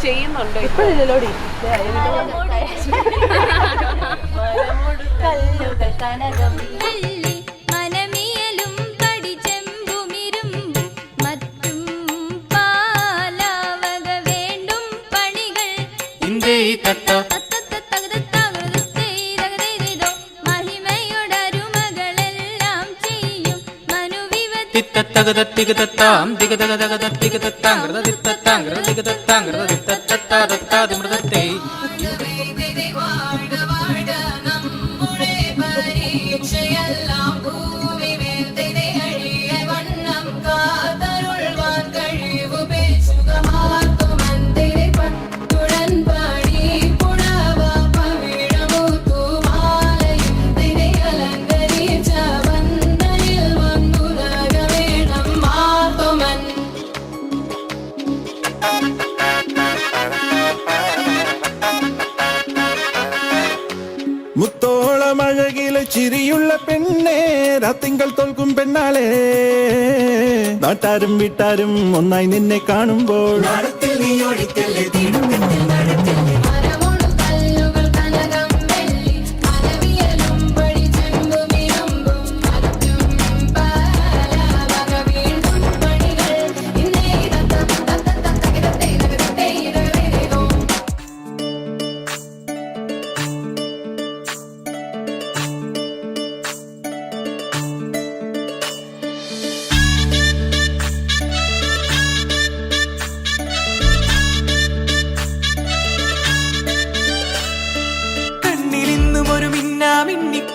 ചെയ്യുന്നുണ്ടോ ഇപ്പോഴില്ലോടി മനമിയലും കടിച്ചെമ്പുമിരും മറ്റും പാലാവക വേണ്ടും പണികൾ ഇന്ത്യ തത്ത മഹിമയുടരുമകളെല്ലാം ചെയ്യും മനുവിവ തിത്തത്തകതത്തികതത്താം തികതകതകതത്തികതത്താം കൃതതിത്തത്താം കൃതതികതത്താം കൃതതിത്തത്തത്താദത്താദിമൃതത്തെ മുത്തോളമഴകിലെ ചിരിയുള്ള പെണ്ണേ രാത്തിങ്കൾ തോൽക്കും പെണ്ണാളെ നാട്ടാരും വീട്ടാരും ഒന്നായി നിന്നെ കാണുമ്പോൾ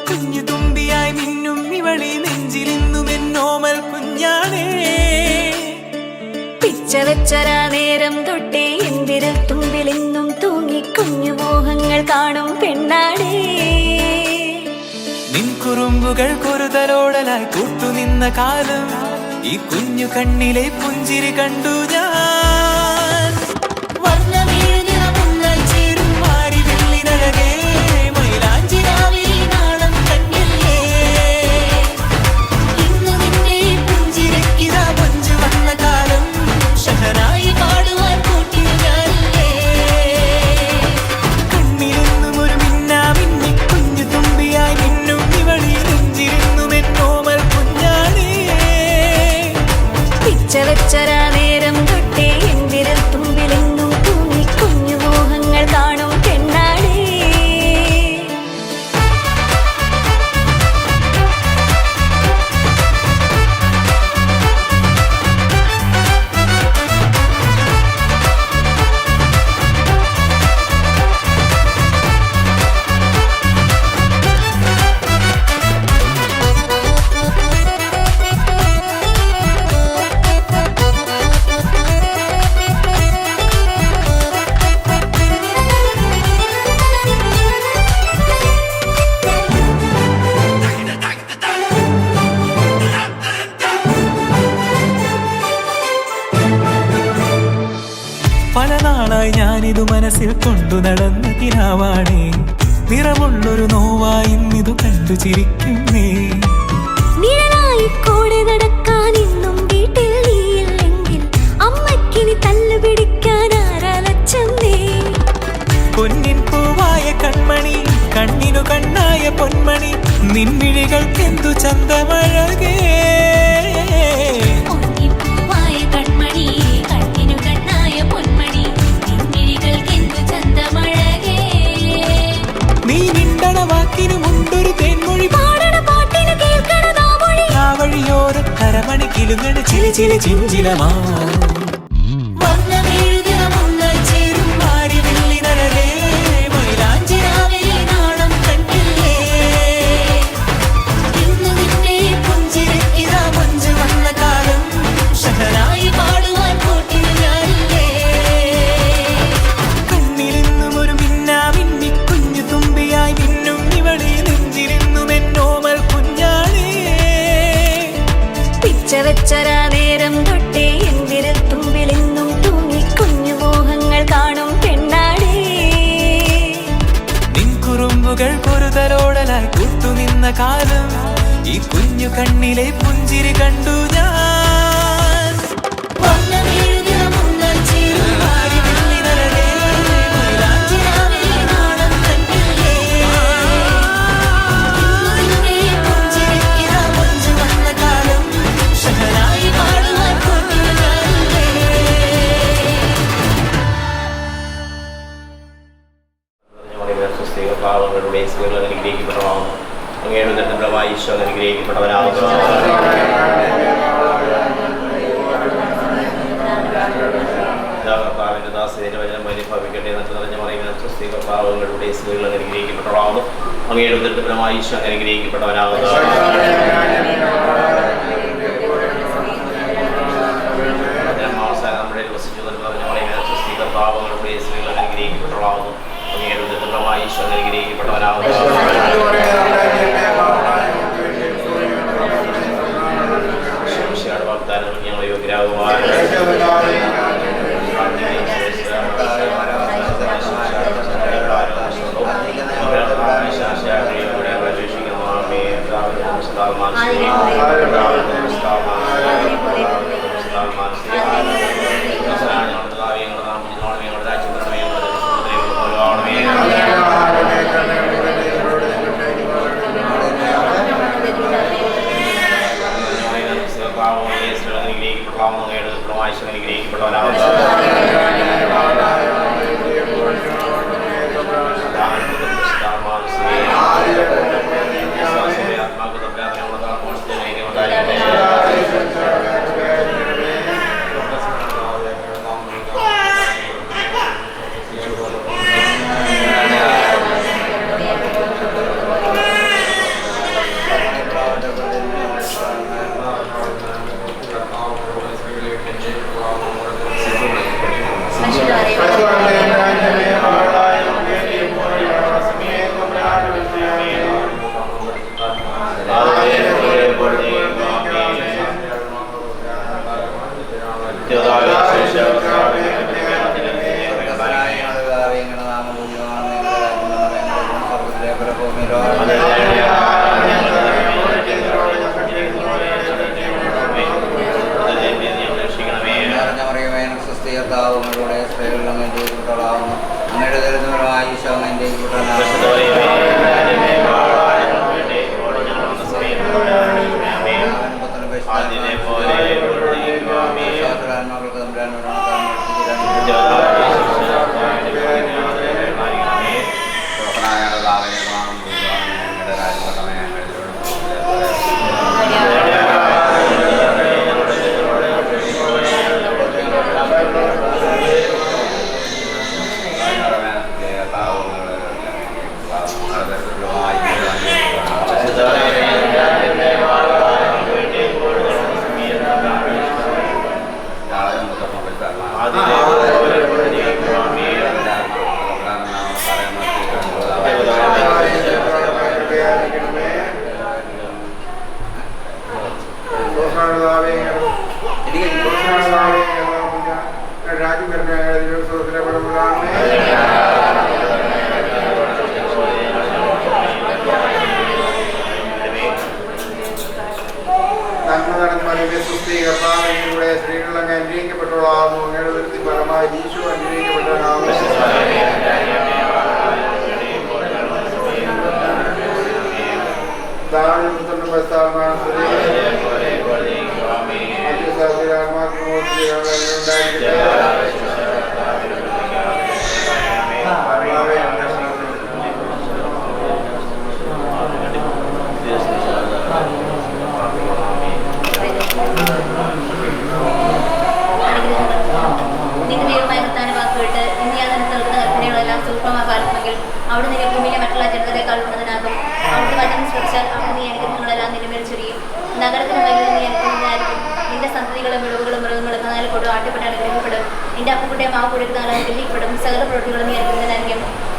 കുഞ്ഞു തുമ്പിയായി മിന്നും ഇവളി നെഞ്ചിലിന്നും എന്നോമൽ കുഞ്ഞാണേ പിച്ച വെച്ചരാ നേരം തൊട്ടേ എന്തിരൽ തുമ്പിലിന്നും തൂങ്ങി കുഞ്ഞു മോഹങ്ങൾ കാണും പെണ്ണാടേ നിൻ കുറുമ്പുകൾ കുറുതലോടലായി കൂട്ടുനിന്ന കാലം ഈ കുഞ്ഞു കണ്ണിലെ പുഞ്ചിരി കണ്ടു ഞാൻ ചേരും മാറി വെള്ളിനഴകേ വെച്ചരാ നേരം തൊട്ടേ എന്തിരൽ തുമ്പിലെന്നും തൂങ്ങി കുഞ്ഞു മോഹങ്ങൾ കാണും പെണ്ണാടേ പല നാളായി ഞാനിതു മനസ്സിൽ കൊണ്ടു നടന്ന കിനാവാണേ നിറമുള്ളൊരു നോവായി ഇന്നിതു കണ്ടു ചിരിക്കുന്നേ നിഴലായി കൂടെ നടക്കാൻ ഇന്നും വീട്ടിൽ നീയില്ലെങ്കിൽ അമ്മക്കിനി തല്ലു പിടിക്കാൻ ആരാലച്ചമ്മേ പൊന്നിൻ പൂവായ കൺമണി കണ്ണിനു കണ്ണായ പൊന്മണി നിൻമിഴികൾക്കെന്തു ചന്തമഴകേ നീ മിണ്ടണ വാക്കിനു മുണ്ടൊരു തേൻമൊഴി പാടണ പാട്ടിന് കേൾക്കണതാ മൊഴി ആ വഴിയോര കരമണി കിലുങ്ങണ ചില ചില ചിഞ്ചിലമാ ചേരും മാറി വെള്ളിനഴകേ മൈലാഞ്ചിരാവിലെ നാണം കണ്ടില്ലേ ഇന്ന് നിന്നെ പുഞ്ചിരിക്കിതാ മഞ്ചു വന്ന കാലം ഷഹനായി പാടുവാൻ കൂട്ടിന് ഞാനില്ലേ കണ്ണിലെന്നും ഒരു മിന്നാ മിന്നി കുഞ്ഞു തുമ്പിയായി മിന്നും ഇവളെ നെഞ്ചിലെന്നും എന്നോമൽ കുഞ്ഞാണേ പിച്ച വെച്ചരാ നേരം തൊട്ടേ എന്തിരൽ തുമ്പിലെന്നും തൂങ്ങി കുഞ്ഞു മോഹങ്ങൾ കാണും പെണ്ണാടേ നിൻ കുറുമ്പുകൾ കുറുതലോടലായി കൂട്ടുനിന്ന കാലം ഈ കുഞ്ഞു കണ്ണിലെ പുഞ്ചിരി കണ്ടു ഞാൻ.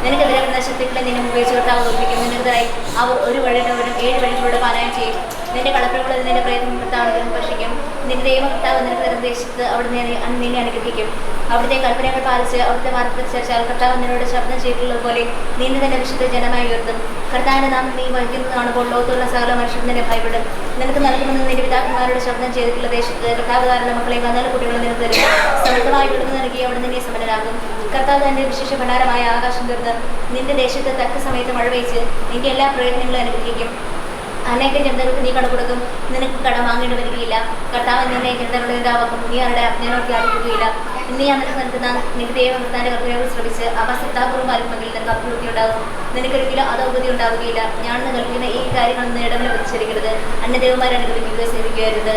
നിനക്കെതിരെ ശക്തികളെ നിന്നെ ഉപയോഗിച്ച് അവർ ഒരു വഴിയുടെ 7 വഴികളുടെ പാരായണം ചെയ്യും. നിന്റെ കളപ്പുള്ളത് നിന്റെ പ്രയത്നം കർത്താവ് ഭക്ഷിക്കും. നിന്റെ ദൈവം കർത്താവ് നിനക്ക് നിർദ്ദേശിച്ചത് അവിടുന്ന് നിന്നെ അനുഗ്രഹിക്കും. അവിടുത്തെ കൽപ്പനകൾ പാലിച്ച് അവിടുത്തെ മാർഗദർശിച്ചാൽ കർത്താവ് നിന്നോട് ശബ്ദം ചെയ്തിട്ടുള്ളത് പോലെ നീ തന്നെ വിശുദ്ധ ജനമായി ഉയർത്തും. കർത്താവിന്റെ നാമം നീ വഹിക്കുന്നത് കാണുമ്പോൾ ലോകത്തുള്ള സകല മനുഷ്യർ നിന്നെ ഭയപ്പെടും. നിനക്ക് നൽകുമെന്ന് നിന്റെ പിതാക്കന്മാരോട് ശബ്ദം ചെയ്തിട്ടുള്ള ദേശത്ത് കർത്താവ് കാരണം മക്കളെ നല്ല കുട്ടികളെ നിനക്ക് തരും. സമൃദ്ധമായി വിടുന്നു നൽകി അവിടെ നിന്നെ സമരനാകും. കർത്താവ് തന്റെ വിശേഷ ഭണ്ഡാരമായ ആകാശം തീർന്ന് നിന്റെ ദേശത്ത് തക്ക സമയത്ത് മഴ പെയ്ച്ച് നിന്റെ എല്ലാ പ്രയത്നങ്ങളും അനുഗ്രഹിക്കും. അനേക ജനതകൾക്ക് നീ കട കൊടുക്കും, നിനക്ക് കടം വാങ്ങേണ്ടി വരികയില്ല. കർത്താവ് നിന്നെ ജനതകളുടെ നേതാവാക്കും, നീ അവരുടെ അജ്ഞാനോട് യാതൊരുകയില്ല. നീ അന്നത്തെ നൽകുന്ന നിന്റെ ദൈവകർത്താന്റെ കർത്തവ്യങ്ങൾ ശ്രമിച്ച് അവ ശ്രദ്ധാപൂർവ്വം പാലിക്കുമെങ്കിൽ നിനക്ക് അഭിവൃദ്ധി ഉണ്ടാകും. നിനക്കൊരിക്കലും അതോഗതി ഉണ്ടാവുകയില്ല. ഞാനെന്ന് കൽപ്പിക്കുന്ന ഈ കാര്യങ്ങളൊന്നും ഇടവിൽ പ്രതിച്ചരിക്കരുത്. അന്യ ദൈവമാരെ അനുഗ്രഹിക്കുകയോ സേവിക്കരുത്.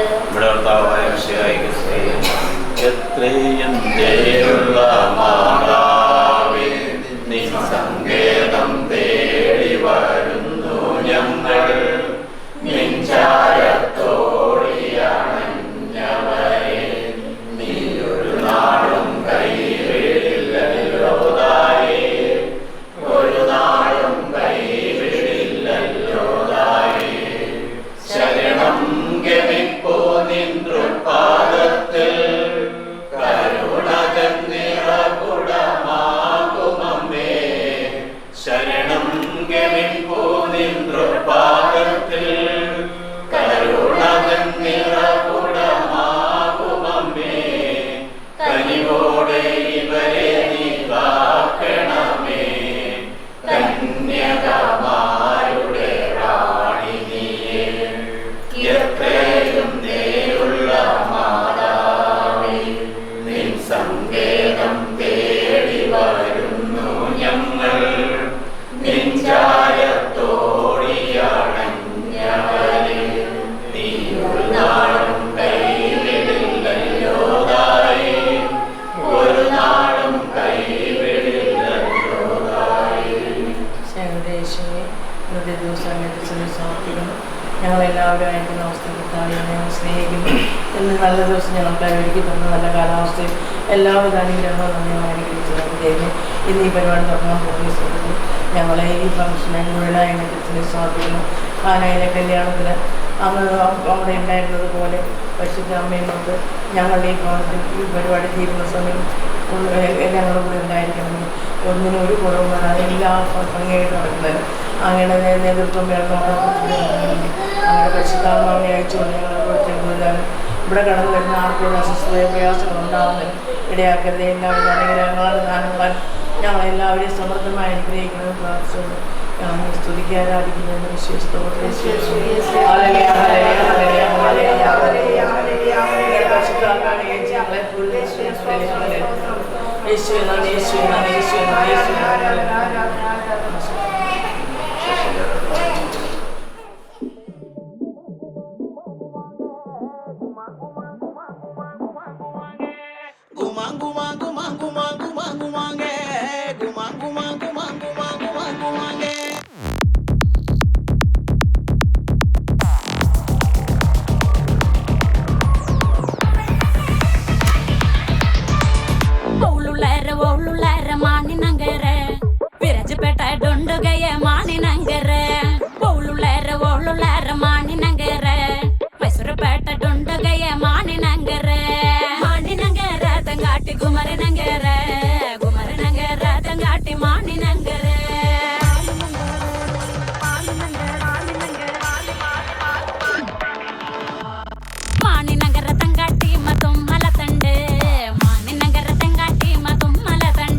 ഞങ്ങളെല്ലാവരും അയക്കുന്ന അവസ്ഥ ഞങ്ങൾ സ്നേഹിക്കുന്നു. ഇന്ന് നല്ല ദിവസം ഞങ്ങൾക്ക് ഒരുക്കി തന്ന നല്ല കാലാവസ്ഥയും എല്ലാവിധ അനുഗ്രഹങ്ങളും ഞങ്ങൾ അനുഗ്രഹിച്ചു ദൈവം. ഇന്ന് ഈ പരിപാടി തുടങ്ങാൻ പോകുന്ന സമയത്ത് ഞങ്ങളെ ഈ ഫംഗ്ഷനെ മുഴുവനായി എണ്ണത്തിന് സമർപ്പിക്കുന്നു. കാനായിലെ കല്യാണത്തിന് അന്ന് അവിടെ ഉണ്ടായിരുന്നത് പോലെ പരിശുദ്ധ അമ്മയും കൊണ്ട് ഞങ്ങളുടെ ഈ പരിപാടി തീരുന്ന സമയം ഞങ്ങളുടെ കൂടെ ഉണ്ടായിരിക്കണമെന്ന് ഒന്നിനും ഒരു കുറവും വരാതെ എല്ലാ ഭംഗിയായിട്ട് നടക്കുന്നത് അങ്ങയുടെ നേതൃത്വം വേണം. അങ്ങനെ പരിശുദ്ധാത്മാവിനെ അയച്ചുകൊണ്ട് ഞങ്ങളെ കൊടുത്തിരുന്നതാണ്. ഇവിടെ കടന്നു വരുന്ന ആർക്കും അസ്വസ്ഥതയും പ്രയാസങ്ങളും ഉണ്ടാകുന്നതിന് ഇടയാക്കരുത്. എല്ലാവരും അനുഗ്രഹങ്ങളാൽ ദാനങ്ങളാൽ ഞങ്ങളെല്ലാവരെയും സമൃദ്ധമായി അനുഗ്രഹിക്കണമെന്ന് പ്രാർത്ഥിച്ചുകൊണ്ട് ഞങ്ങൾ സ്തുതിക്കാൻ ആരാധിക്കുന്നതിന് വിശ്വസ്തോടെ മാണിനഗര തങ്കാട്ടി മതും മലത്തണ്ട്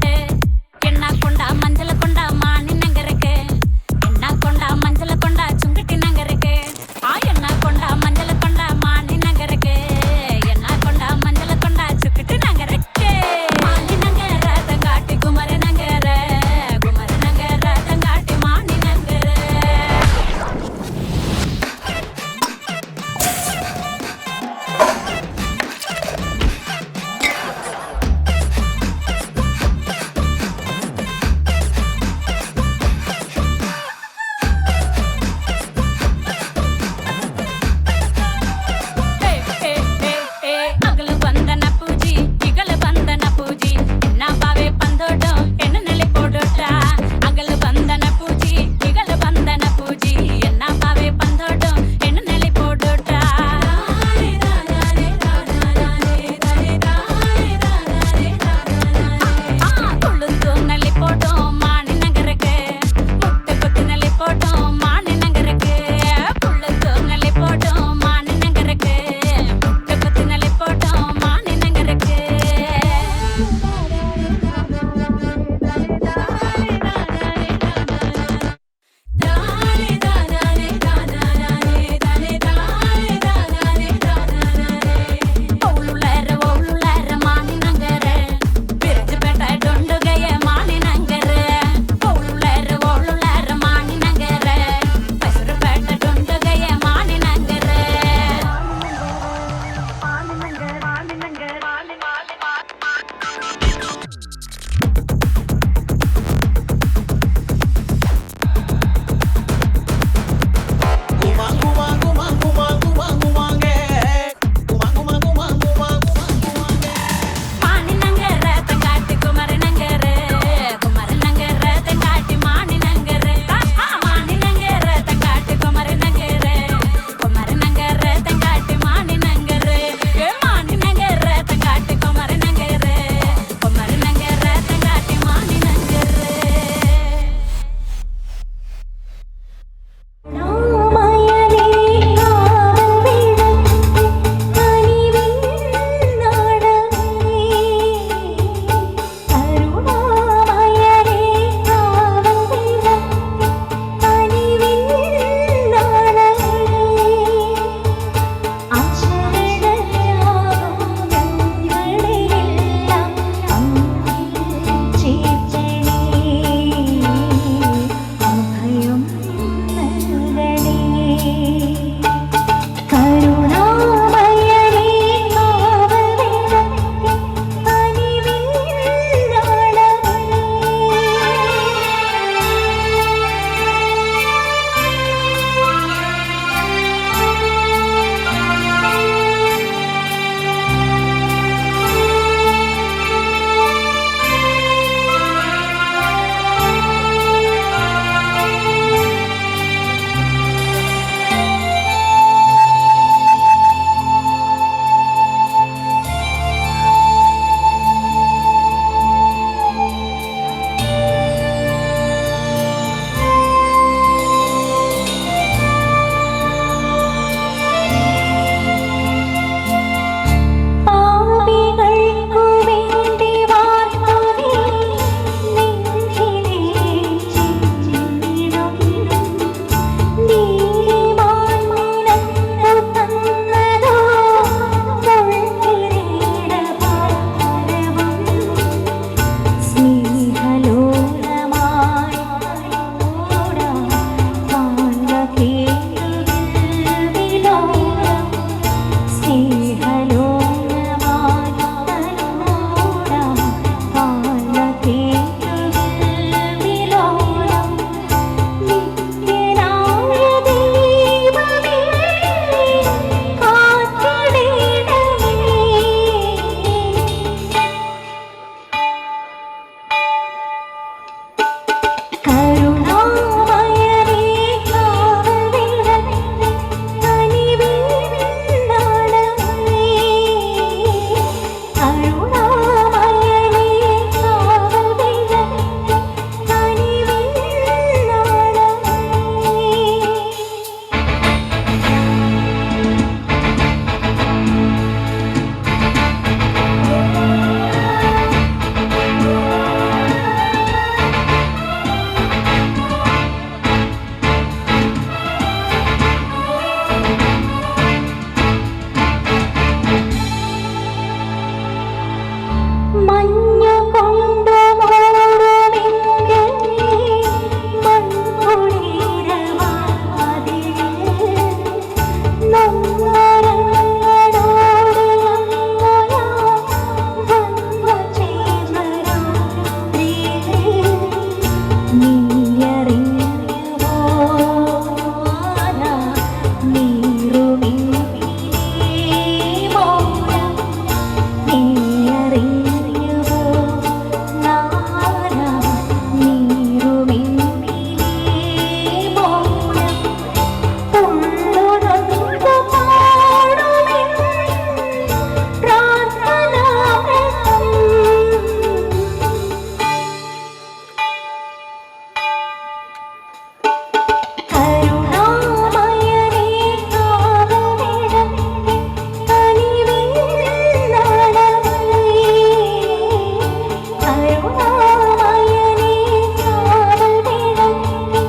കരുണാമയനേ കാവൽ വിളക്കി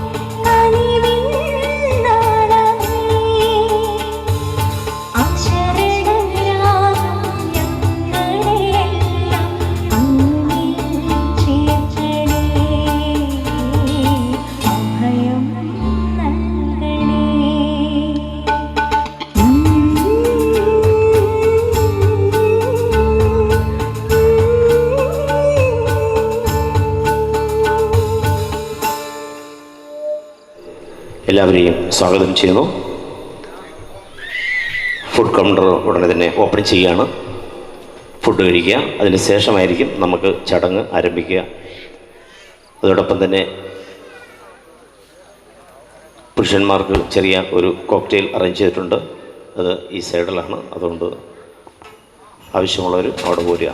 കനിവിൻ നാളമേ അക്ഷരരാഗം ഞങ്ങളെയെല്ലാം അങ്ങിൽ ചേർക്കണേ അഭയം നൽകണേ എല്ലാവരെയും സ്വാഗതം ചെയ്യുന്നു. ഫുഡ് കൗണ്ടർ ഉടനെ തന്നെ ഓപ്പൺ ചെയ്യുകയാണ്. ഫുഡ് കഴിക്കുക, അതിന് ശേഷമായിരിക്കും നമുക്ക് ചടങ്ങ് ആരംഭിക്കുക. അതോടൊപ്പം തന്നെ പുരുഷന്മാർക്ക് ചെറിയ ഒരു കോക്ടെയിൽ അറേഞ്ച് ചെയ്തിട്ടുണ്ട്. അത് ഈ സൈഡിലാണ്, അതുകൊണ്ട് ആവശ്യമുള്ളവർ അവിടെ പോരുക.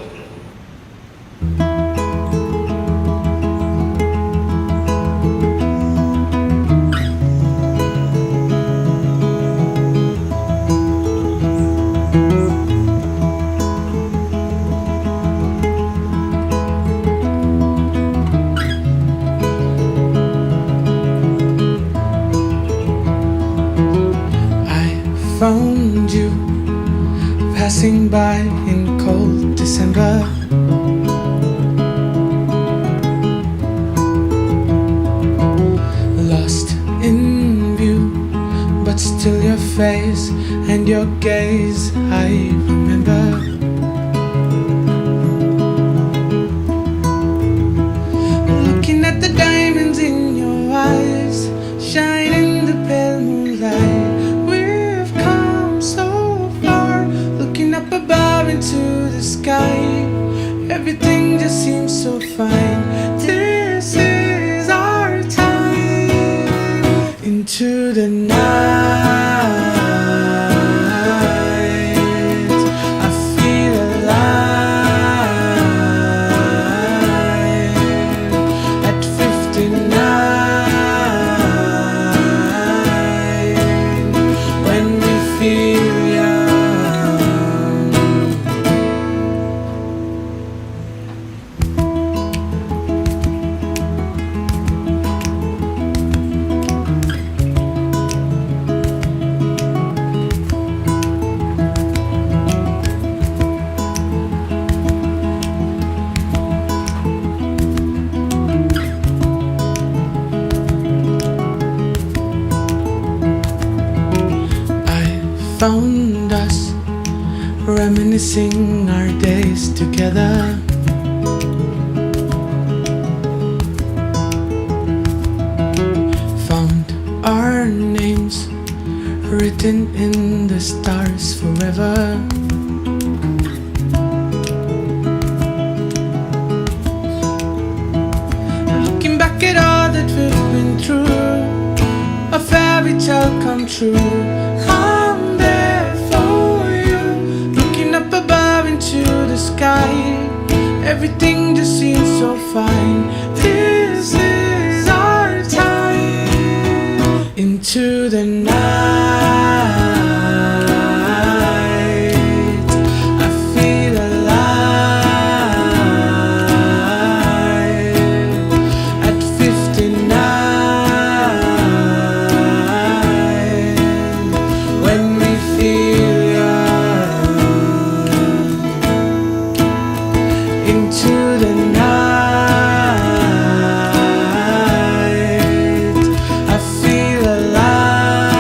Found you passing by in cold December. Lost in view, but still your face and your gaze I remember. Looking at the diamonds in your eyes, shine in the pale moonlight. Above into the sky, everything just seems so fine. This is our time. Into the night, I feel alive. At 59, when we feel found us reminiscing our days together. Found our names written in the stars forever. Looking back at all that we've been through, a fairy tale come true. To the sky, everything just seems so fine. This is our time. Into the night, I feel alive. At 59, when we feel into the night, I feel alive.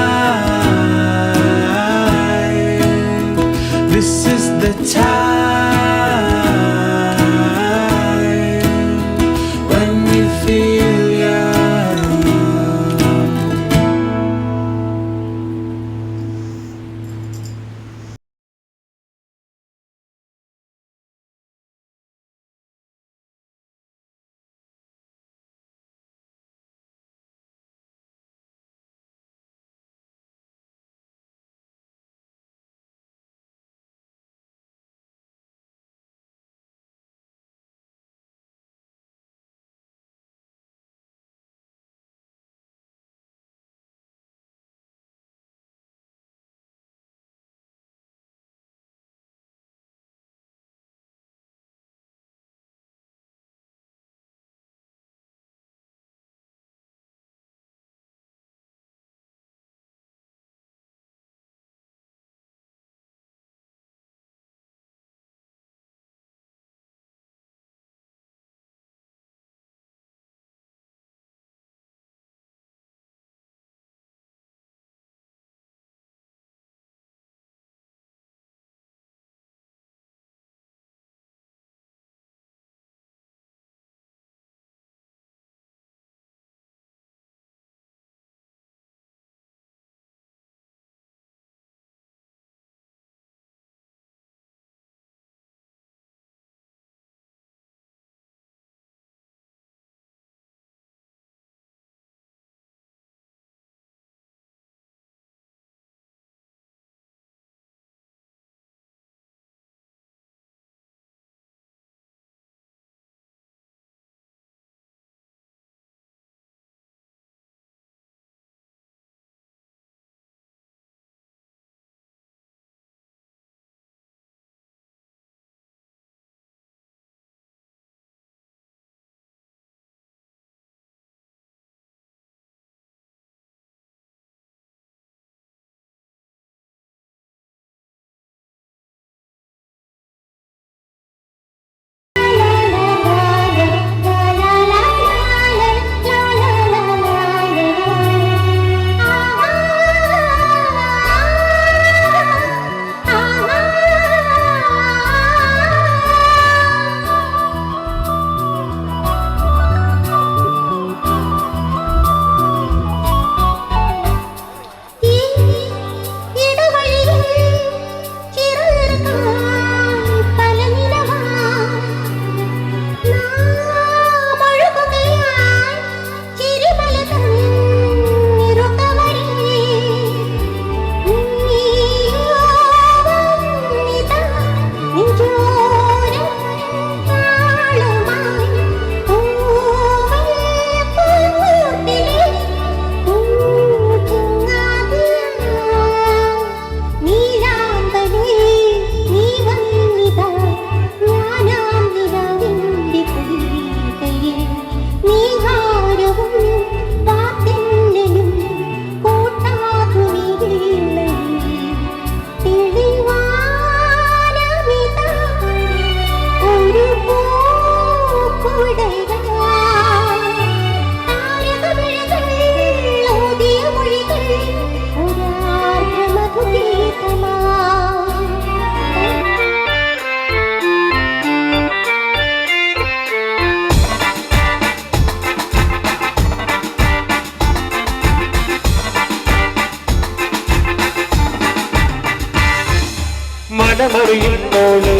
മനമറിയുന്നോള്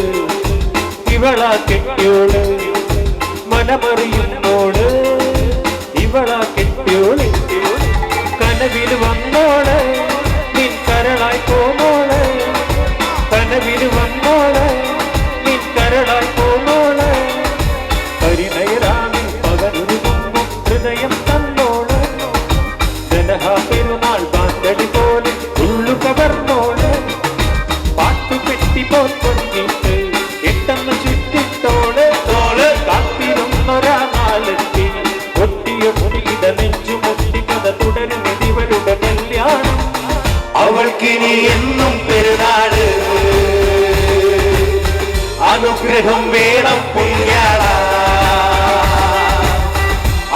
ഇവളാ കെട്ടിയോള്, മനമറിയുന്നോള് ഇവളാ കെട്ടിയോള്. കനവിൽ വന്നോള് നിൻ കരളായി പോന്നോള്, കനവിൽ വന്നോള് നിൻ കരളായി പോന്നോള്. പരിണയരാവിൽ പകരൊരു ഹൃദയം തന്നോള്, ജനഹാ പെരുന്നാൾ ബാന്തടി പോലെ ഉള്ളു കവർന്നോള്. പാട്ടുപെട്ടി പോൽ കൊണ്ടിട്ട് എട്ടെന്ന് ചുറ്റിട്ടോള്, തോള് കാത്തിരുന്നൊരാ നാലെത്തി ഒട്ടിയ മുടിയിട നെഞ്ചു മുട്ടി കഥ തുടരുന്നതിവരുടെ കല്യാണം. അവൾക്കിനി എന്നും പെരുന്നാള്, അനുഗ്രഹം വേണം പുണ്യാള.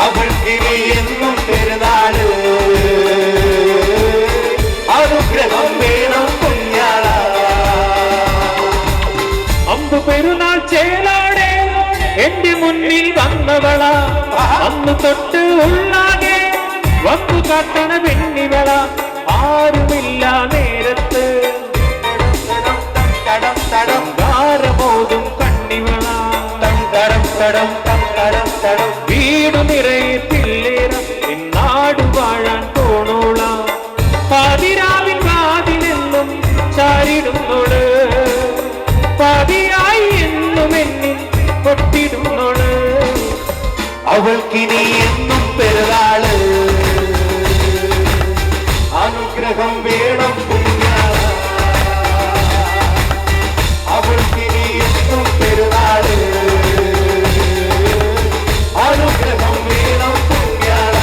അവൾക്കിനി എന്നും പെരുന്നാള്, അനുഗ്രഹം വേണം പുണ്യാള. അമ്പ് പെരുന്നാൾ ചേലോടെ എന്റെ മുന്നിൽ വന്നവള, അന്ന് തൊട്ട് ഉള്ളാകെ വന്നു കാട്ടണ വെണ്ണിവള. ആരുമില്ല നേരത്ത് ഗാരമോതും കണ്ണിവള, വീടു നിറയെ പിള്ളേര നാടു വാഴാൻ പോണോള. പാതിരാവിൻ വാതിലെന്നും ചാരിടുന്നോള്, പാതിയായി എന്നും എന്നിൽ പൊട്ടിടുന്നോള്. അവൾക്കിനി എന്നും പെരുന്നാള്, അനുഗ്രഹം വേണം പുണ്യാള. അവൾക്കിനി എന്നും പെരുന്നാള്, അനുഗ്രഹം വേണം പുണ്യാള.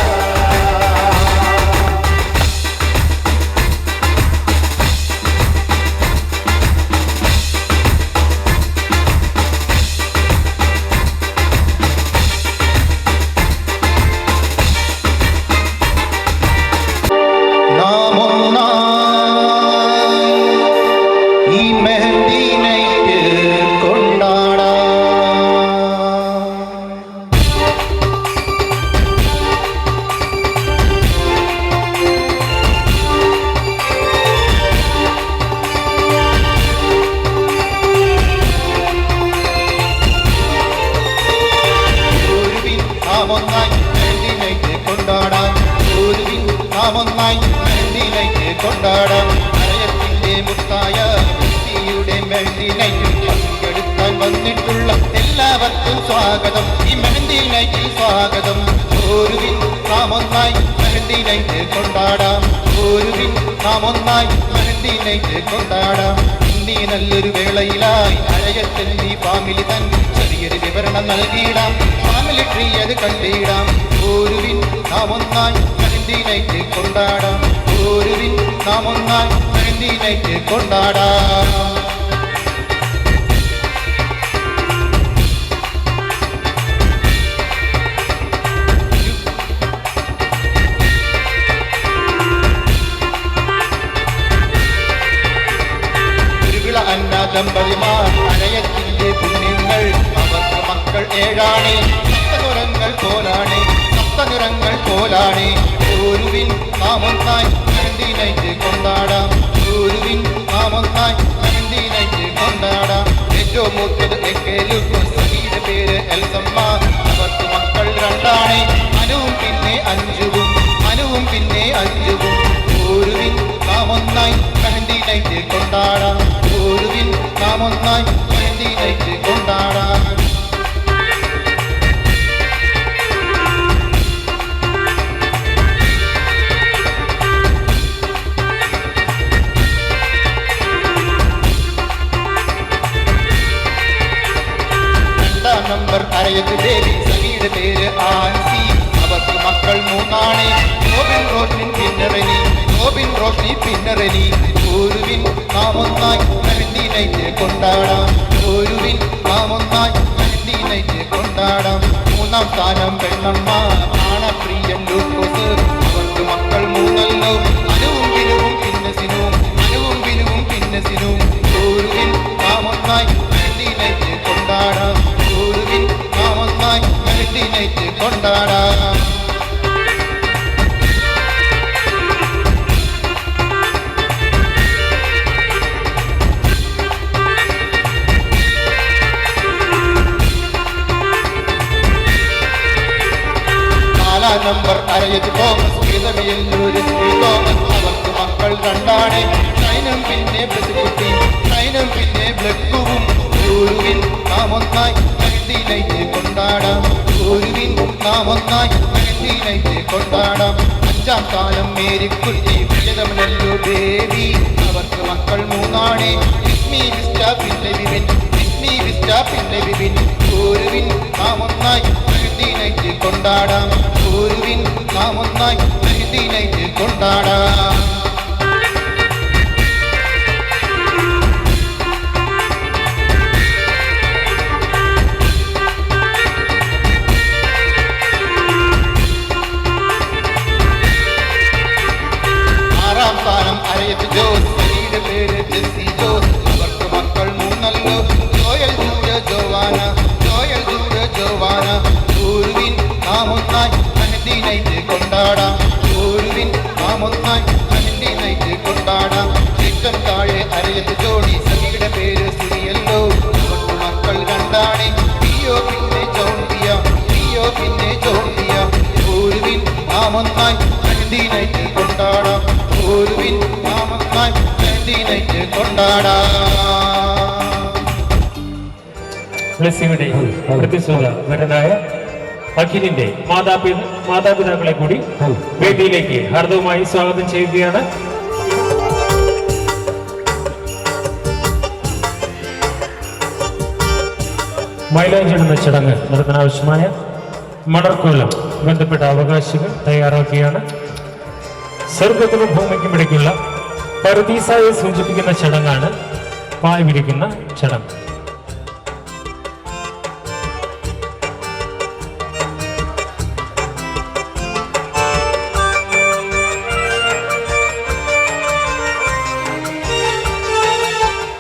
കൊണ്ടാടാം ഹൃദയത്തിന്റെ മുത്തായ മെഹന്തിയുടെ മെഹന്തി നൈറ്റിൽ പങ്കെടുക്കാൻ വന്നിട്ടുള്ള എല്ലാവർക്കും സ്വാഗതം. ഈ മെഹന്തി നൈറ്റിൽ സ്വാഗതം. ഒരുവിൻ നാം ഒന്നായി മെഹന്തി നൈറ്റ് കൊണ്ടാടാം, ഒരുവിൻ നാം ഒന്നായി മെഹന്തി നൈറ്റ് കൊണ്ടാടാം. ഇന്നീ നല്ലൊരു വേളയിലായി അഴയത്തെല്ലി ഫാമിലി തൻ ചെറിയൊരു വിവരണം നൽകിയിടാം, ഫാമിലി ട്രീ അത് കണ്ടിടാം. ഒരുവിൻ നാം ഒന്നായി മെഹന്തി നൈറ്റ് കൊണ്ടാടാം, ഒരുവിൻ നാം ഒന്നായി മെഹന്തി നൈറ്റ് കൊണ്ടാടാം. ദമ്പതിമാർ അഴയത്തിന്റെ പുണ്യങ്ങൾ, അവർക്ക് മക്കൾ ഏഴാണേ, സപ്തനിറങ്ങൾ പോലാണേ, സപ്തനിറങ്ങൾ പോലാണേ. ഒരുവിൻ നാം ഒന്നായി മെഹന്തി നൈറ്റ് കൊണ്ടാടാം, ഒരുവിൻ നാം ഒന്നായി മെഹന്തി നൈറ്റ് കൊണ്ടാടാം. ഏറ്റവും മൂത്തത് സഖിയുടെ പേര് എൽസമ്മ, അവർക്ക് മക്കൾ രണ്ടാണേ, അനുവും പിന്നെ അഞ്ചുവും, അനുവും പിന്നെ അഞ്ചുവും. ഒരുവിൻ നാം ഒന്നായി മെഹന്തി നൈറ്റ് കൊണ്ടാടാം, ഒരുവിൻ നാം ഒന്നായി മെഹന്തി നൈറ്റ് കൊണ്ടാടാം. രണ്ടാം നമ്പർ അരയത്ത് ദേവി, സഖിയുടെ പേര് ആൻസി, അവർക്ക് മക്കൾ മൂന്നാണേ, റോബിൻ റോഷ്നി പിന്നറനി, റോബിൻ റോഷ്നി പിന്നറനി. ഒരുവിൻ നാം ഒന്നായി മെഹന്തി നൈറ്റ് കൊണ്ടാടാം, ഒരുവിൻ നാം ഒന്നായി മെഹന്തി നൈറ്റ് കൊണ്ടാടാം. മൂന്നാം സ്ഥാനം പെണ്ണമ്മ പ്രാണപ്രിയൻ ലൂക്കോസ്, അവർക്ക് മക്കൾ മൂന്നല്ലോ, അനുവും വിനുവും പിന്നസിനും, അനുവും വിനുവും പിന്നസിനും. ഒരുവിൻ നാം ഒന്നായി മെഹന്തി നൈറ്റ് കൊണ്ടാടാം, ഒരുവിൻ നാം ഒന്നായി മെഹന്തി നൈറ്റ് കൊണ്ടാടാം. 4-ാം നമ്പർ അരയത്ത് തോമസ് വിധവയല്ലൂര് ശ്രീ തോമസ്. അവർക്ക് മക്കൾ 2 നൈനം പിന്നെ ബ്ലസ്കുട്ടി, നൈനം പിന്നെ ബ്ലക്കുവും. ഗുരുവിൻ നാം ഒന്നായി മെഹന്തി നൈറ്റ് കൊണ്ടാടാം, ഗുരുവിൻ നാം ഒന്നായി മെഹന്തി നൈറ്റ് കൊണ്ടാടാം. 5-ാം കാലം മേരിക്കുട്ടി വിജയതമനല്ലൂർ ദേവി. അവർക്ക് മക്കൾ 3 വിസ്മി വിസ്റ്റ പിന്നെ വിപിൻ, വിസ്മി വിസ്റ്റ പിന്നെ വിപിൻ. ഗുരുവിൻ നാം ഒന്നായി മെഹന്തി നൈറ്റ് കൊണ്ടാടാം, ഗുരുവിൻ നാം ഒന്നായി മെഹന്തി നൈറ്റ് കൊണ്ടാടാം. അരയത്ത് ജോസ്, സരിയുടെ പേര് ജെസ്സി ജോസ്. അവർക്ക് മക്കൾ 3 ജോയൽ ജൂര ജോവാന, ജോയൽ ജൂര ജോവാന. ഗുരുവിൻ നാം ഒന്നായി മെഹന്തി നൈറ്റ് കൊണ്ടാടാം, ഗുരുവിൻ നാം ഒന്നായി മെഹന്തി നൈറ്റ് കൊണ്ടാടാം. ചിക്കൻ താഴെ അരയത്ത് ജോഡി, സരിയുടെ പേര് സിറിയല്ലോ. അവർക്ക് മക്കൾ 2 പിയോ പിന്നെ ജോണ്ടിയ, പിയോ പിന്നെ ജോണ്ടിയ. ഗുരുവിൻ നാം ഒന്നായി മെഹന്തി നൈറ്റ് കൊണ്ടാടാം, ഗുരുവിൻ നാം ഒന്നായി മെഹന്തി നൈറ്റ് കൊണ്ടാടാം. ബ്ലെസ്സിയുടെ പ്രതിശോധനായ അഖിലിന്റെ മാതാപിതാക്കളെ കൂടി വേദിയിലേക്ക് ഹാർദവുമായി സ്വാഗതം ചെയ്യുകയാണ്. മൈലാഞ്ചിടുന്ന ചടങ്ങ് നടത്താനാവശ്യമായ മണർക്കോലം ബന്ധപ്പെട്ട അവകാശികൾ തയ്യാറാക്കിയാണ്. സ്വർഗത്തിനും ഭൂമിക്കും ഇടയ്ക്കുള്ള പറുദീസായെ സൂചിപ്പിക്കുന്ന ചടങ്ങാണ് പായ് വിരിക്കുന്ന ചടങ്ങ്.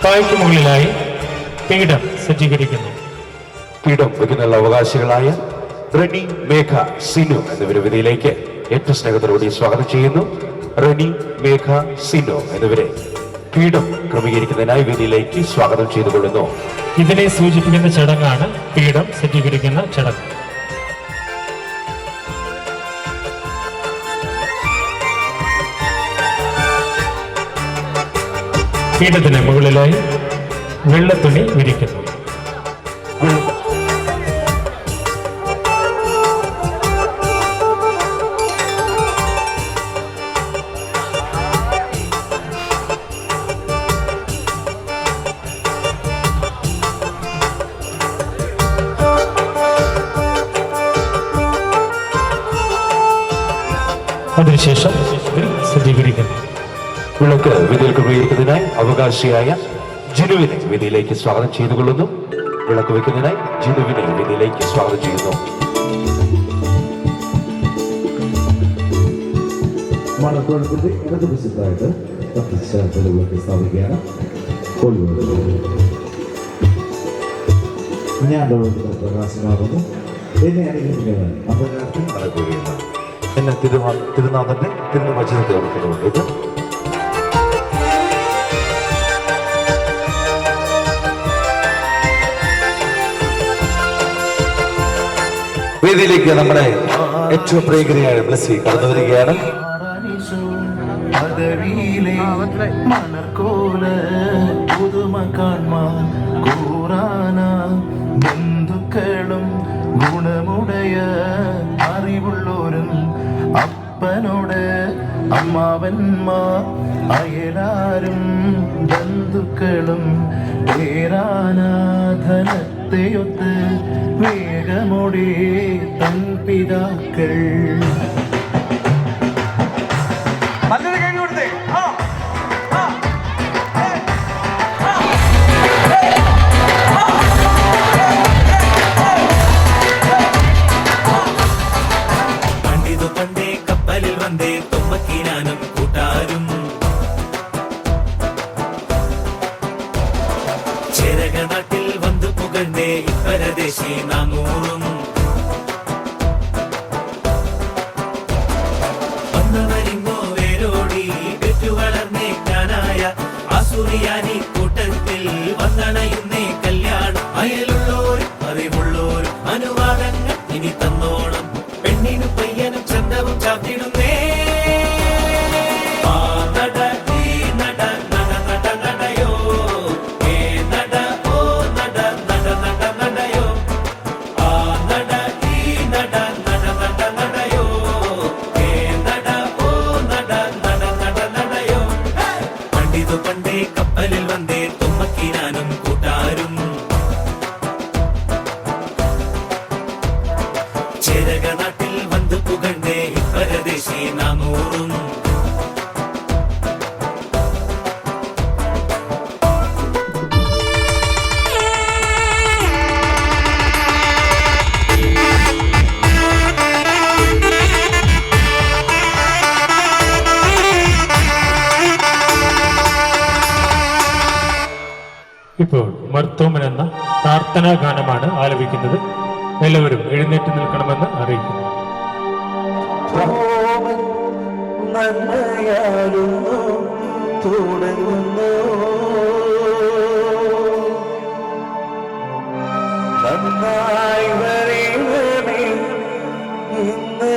പായ്ക്ക് മുകളിലായി പീഠം സജ്ജീകരിക്കുന്നു. പീഠം വയ്ക്കുന്ന അവകാശികളായ റെനി, മേഘ, സിനു എന്നിവരെ വേദിയിലേക്ക് ഏറ്റവും സ്നേഹത്തോടുകൂടി സ്വാഗതം ചെയ്യുന്നു. റെനി, മേഘ, സിനു എന്നിവരെ പീഠം ക്രമീകരിക്കുന്നതിനായി വേദിയിലേക്ക് സ്വാഗതം ചെയ്തുകൊള്ളുന്നു. ഇതിനെ സൂചിപ്പിക്കുന്ന ചടങ്ങാണ് പീഠം സജ്ജീകരിക്കുന്ന ചടങ്ങ്. പീഠത്തിന് മുകളിലായി വെള്ളത്തുണി വിരിക്കുന്നു. അതിനുശേഷം സജ്ജീകരിക്കുന്നു. വിളക്ക് വേദിയിൽ ക്രമീകരിക്കുന്നതിനായി അവകാശിയായ ജിനുവിനെ വേദിയിലേക്ക് സ്വാഗതം ചെയ്തുകൊള്ളുന്നു. വിളക്ക് വയ്ക്കുന്നതിനായി ജിനുവിനെ വേദിയിലേക്ക് സ്വാഗതം ചെയ്യുന്നു. മണക്കോളത്തിന്റെ ഇടതുവശത്തായിട്ട് വിളക്ക് സ്ഥാപിക്കുകയാണ്. ഞാൻ പ്രകാശമാകുന്നു. എന്നെ അനുഗ്രഹിക്കുന്നവൻ അപരാധം നടക്കുകയില്ല. എന്നെ തിരുനാഥന്റെ തിരുവചനത്തെ ഓർക്കുന്നുണ്ട്. ഇത് വേദിയിലേക്ക് നമ്മുടെ ഏറ്റവും പ്രിയകരിയായ ബ്ലെസ്സി കടന്നു വരികയാണ്. ബന്ധുക്കളും ഗുണമുടയ അറിവുള്ളോരും അപ്പനോട് അമ്മാവന്മാർ അയലാരും ബന്ധുക്കളും പേരാനാധനത്തെയൊത്ത് വേഗമോടെ തൻ പിതാക്കൾ. പണ്ടേ കപ്പലിൽ വന്നേ തൊമ്പക്കിനാനും കൂട്ടാരും ചേരക നാട്ടിൽ വന്നു പുകഴ്ന്നേ ഇപ്പരദേശി നാനൂറും വന്നവരിങ്ങോ വേരോടി പെറ്റു വളർന്നേക്കാനായ ആസുറിയാനി കൂട്ടത്തിൽ വന്നണയുന്നേ കല്യാണം. അയലുള്ളോരും അറിവുള്ളോരും അനുവാദങ്ങൾ ഇനി തന്നോണം. പെണ്ണിനു പയ്യ സൂര്യനും ചന്ദ്രവും ചാർത്തിടുന്നേ ആ നട ഈ നട നട നട നടയോ ഏ നട ഓ നട നട നട നടയോ ആ നട ഈ നട നട നട നടയോ ഏ നട ഓ നട നട നട നടയോ പണ്ടിതു പണ്ടേ കപ്പലിൽ വന്നേ തുമ്മക്കിനാനും കൂട്ടാരും ചേരക നാട്ടിൽ വന്ന് പുകണ്ടേ പരദേശി നാമൂറും ഇപ്പോൾ മർത്തോമൻ എന്ന പ്രാർത്ഥനാ ഗാനമാണ് ആലപിക്കുന്നത്. എല്ലാവരും എഴുന്നേറ്റ് നിൽക്കണമെന്ന് അറിയിക്കുന്നു. നന്മയാലുന്നു തുടങ്ങുന്നു നന്നായി വരേണമേ ഇന്ന്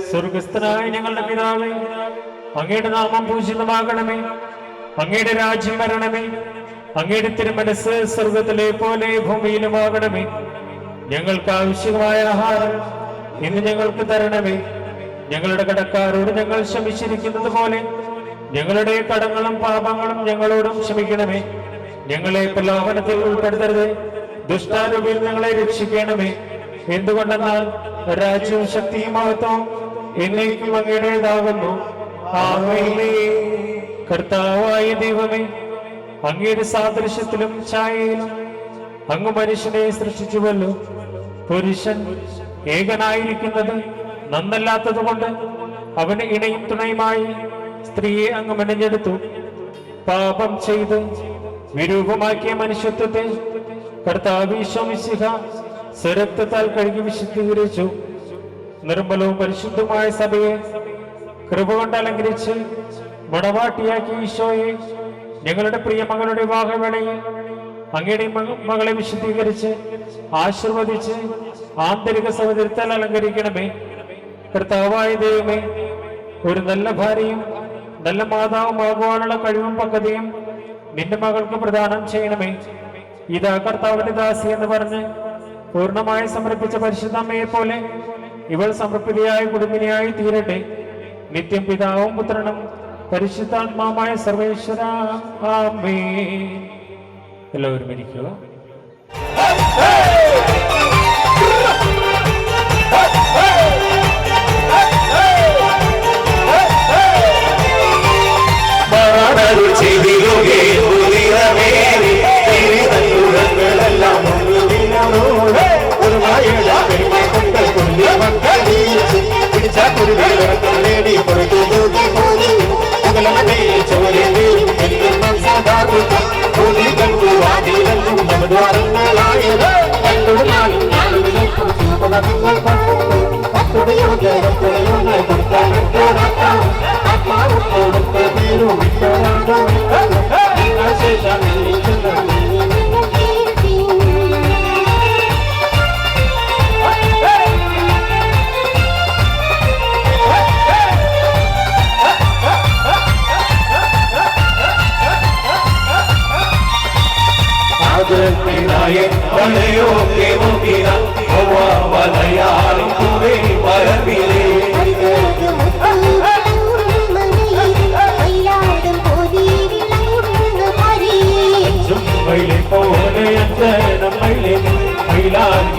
സ്വർഗസ്ഥനായ ഞങ്ങളുടെ പിതാവേ, അങ്ങയുടെ നാമം പൂജിതമാകണമേ, അങ്ങയുടെ രാജ്യം വരണമേ, അങ്ങയുടെ തിരുമനസ് സ്വർഗത്തിലെ പോലെ ഭൂമിയിലുമാകണമേ. ഞങ്ങൾക്ക് ആവശ്യമായ ആഹാരം ഇന്ന് ഞങ്ങൾക്ക് തരണമേ. ഞങ്ങളുടെ കടക്കാരോട് ഞങ്ങൾ ക്ഷമിച്ചിരിക്കുന്നത് പോലെ ഞങ്ങളുടെ കടങ്ങളും പാപങ്ങളും ഞങ്ങളോടും ക്ഷമിക്കണമേ. ഞങ്ങളെ പ്രലോഭനത്തിൽ ഉൾപ്പെടുത്തരുത്, ദുഷ്ടാരൂപിയിൽ ഞങ്ങളെ രക്ഷിക്കണമേ. എന്തുകൊണ്ടെന്നാൽ രാജ്യവും ശക്തിയും മഹത്വവും എന്നേക്കും അങ്ങയുടേതാകുന്നു. ആമേൻ. കർത്താവായ ദൈവമേ, അങ്ങയുടെ സാദൃശ്യത്തിലും ഛായയിലും അങ്ങ് മനുഷ്യനെ സൃഷ്ടിച്ചുവല്ലോ. പുരുഷൻ ഏകനായിരിക്കുന്നത് നന്നല്ലാത്തതുകൊണ്ട് അവന് ഇണയും തുണയുമായി സ്ത്രീയെ അങ്ങ് മെനഞ്ഞെടുത്തു. പാപം ചെയ്ത് വിരൂപമാക്കിയ മനുഷ്യത്വത്തെ കർത്താവ് ഈശോ മിശിഹ സ്വരക്തത്താൽ കഴുകി വിശുദ്ധീകരിച്ചു. നിർമ്മലവും പരിശുദ്ധമായ സഭയെ കൃപ കൊണ്ട് അലങ്കരിച്ച് മണവാട്ടിയാക്കി ഈശോയെ ഞങ്ങളുടെ പ്രിയ മകളുടെ വിവാഹവേളയിൽ അങ്ങയുടെ മകളെ വിശുദ്ധീകരിച്ച് ആശീർവദിച്ച് ആന്തരിക സൗന്ദര്യത്താൽ അലങ്കരിക്കണമേ. കർത്താവായ ദൈവമേ, ഒരു നല്ല ഭാര്യയും നല്ല മാതാവുമാകുവാനുള്ള കഴിവും പക്വതയും നിന്റെ മകൾക്ക് പ്രദാനം ചെയ്യണമേ. ഇതാ കർത്താവിന്റെ ദാസി എന്ന് പറഞ്ഞ് പൂർണ്ണമായി സമർപ്പിച്ച പരിശുദ്ധമ്മയെ പോലെ ഇവൾ സമർപ്പിതയായ കുടുംബിനിയായി തീരട്ടെ. നിത്യം പിതാവും പുത്രനും പരിശുദ്ധാത്മാവുമായ സർവേശ്വര ആമേൻ. എല്ലാവരും ഇരിക്കുക.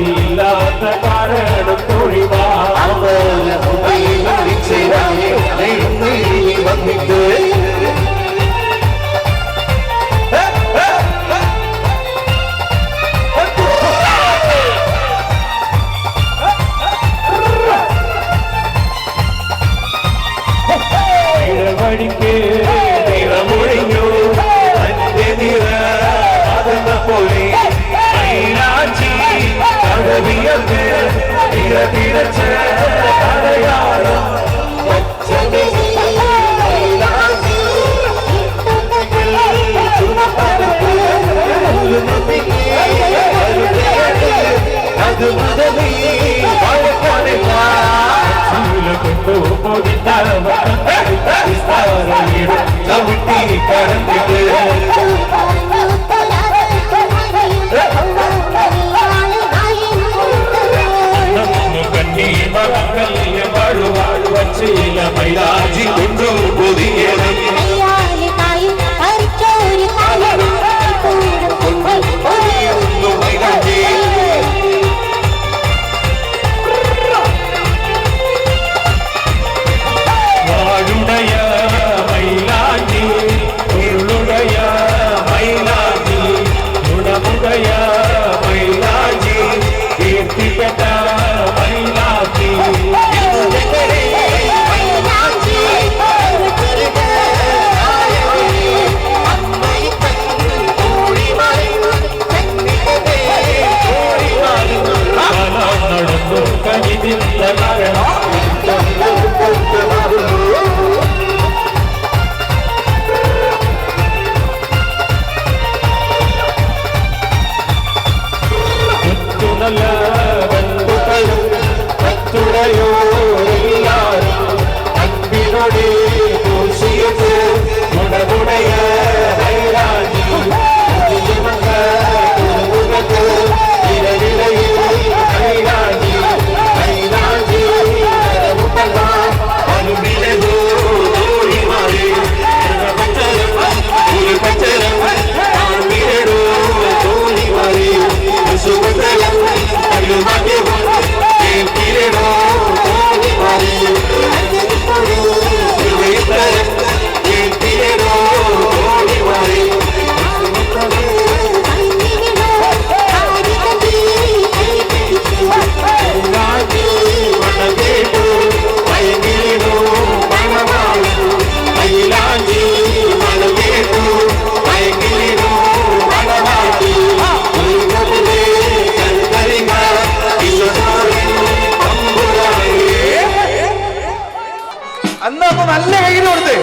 ഇല്ലാത്ത കാരണം തൊഴിവാ വന്നിട്ട് വഴിക്ക് നിറമൊഴിഞ്ഞു തന്റെ നിറ അതെന്ന പോലെ കടവിയർക്ക് തിരച്ച് കടയാളം അത് മുതലേ ചവിട്ടി കടന്നിട്ട് കണ്ണീ മകൾ നല്ല കൈ കൊടുത്ത്.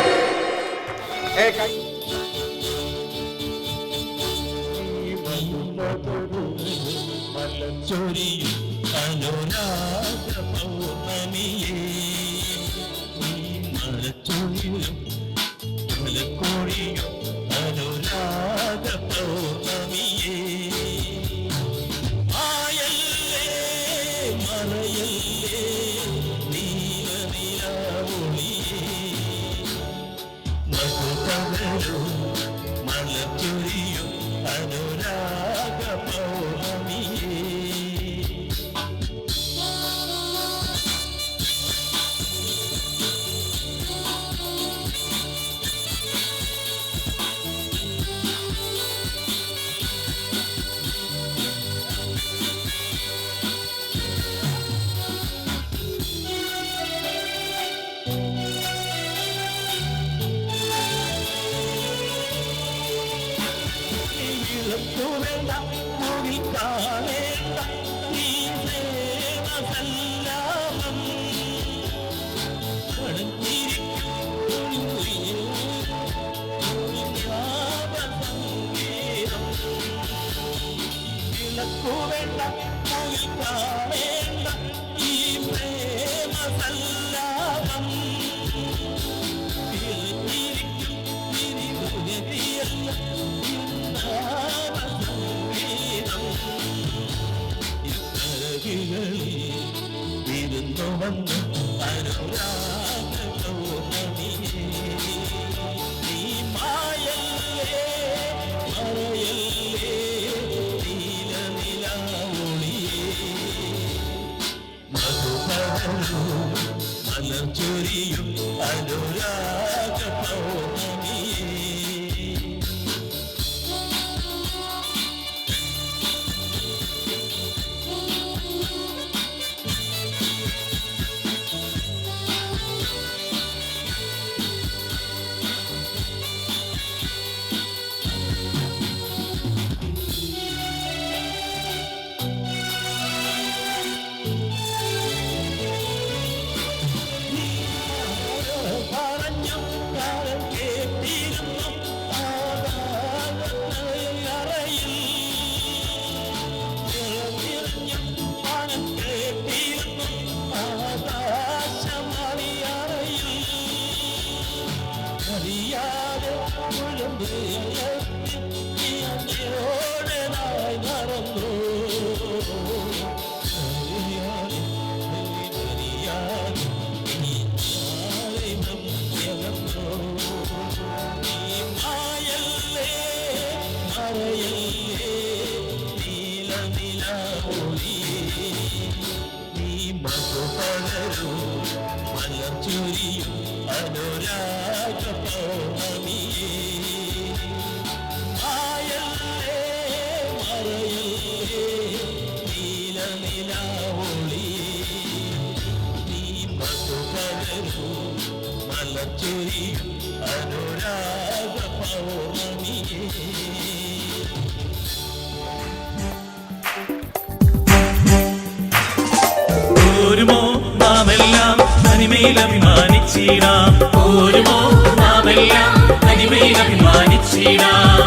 ഓരുമോ നാമെല്ലാം തനിമയിൽ അഭിമാനിച്ചിടാം. ഓരുമോ നാമെല്ലാം തനിമയിൽ അഭിമാനിച്ചിടാം.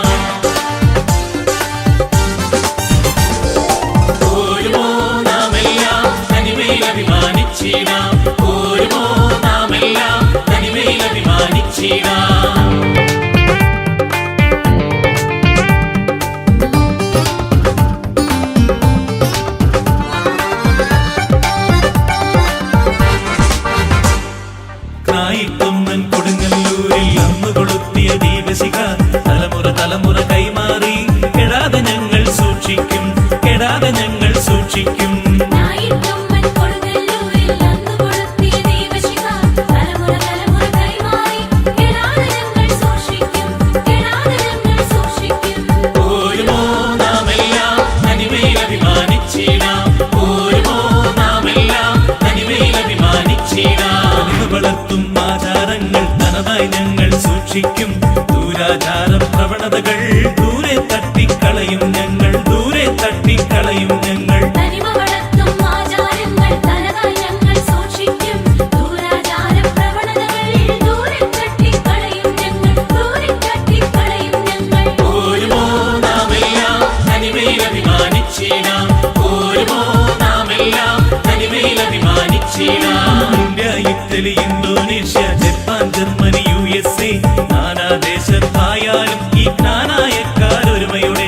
ഓരുമോ നാമെല്ലാം തനിമയിൽ അഭിമാനിച്ചിടാം. ഓരുമോ നാമെല്ലാം തനിമയിൽ അഭിമാനിച്ചിടാം. ായിക്കൊന്നൻ കൊടുങ്ങല്ലൂരിൽ അന്ന് കൊളുത്തിയ ദീപശിഖ തലമുറ തലമുറ കൈമാറി കെടാതെ ഞങ്ങൾ സൂക്ഷിക്കും, കെടാതെ ഞങ്ങൾ സൂക്ഷിക്കും. ഓരുമോ നാമെല്ലാം തനിമയിൽ അഭിമാനിച്ചിടാം. ഓരുമോ നാമെല്ലാം തനിമയിൽ അഭിമാനിച്ചിടാം. വളർത്തും ആചാരങ്ങൾ തനതായി ഞങ്ങൾ സൂക്ഷിക്കും. ദൂരാചാര പ്രവണതകൾ ദൂരെ തട്ടിക്കളയും ഞങ്ങൾ, ദൂരെ തട്ടിക്കളയും ഞങ്ങൾ. ആചാരങ്ങൾ തനതായി ഞങ്ങൾ സൂക്ഷിക്കും. ദൂരാചാര പ്രവണതകൾ ദൂരെ ചീന India Italy Indonesia Japan Germany USA നാനാദേശത്തായാലും ഈ ജ്ഞാനായക്കാരൊരുമയുടെ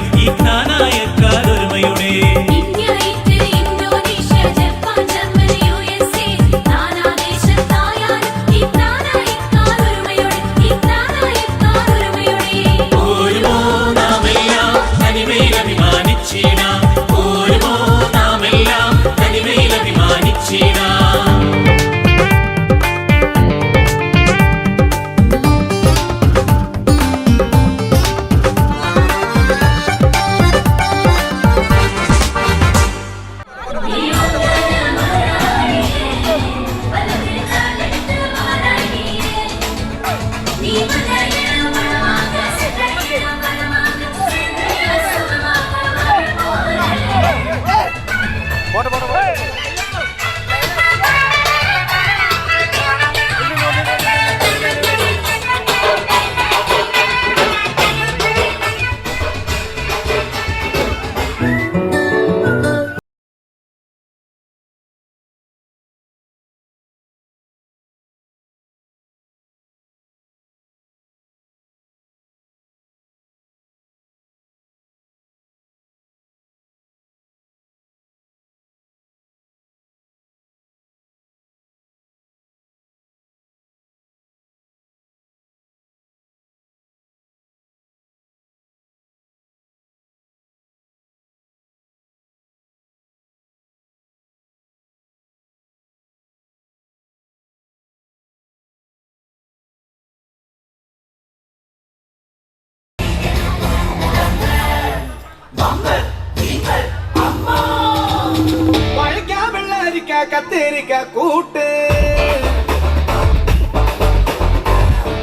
കത്തേരിക്ക കൂട്ട്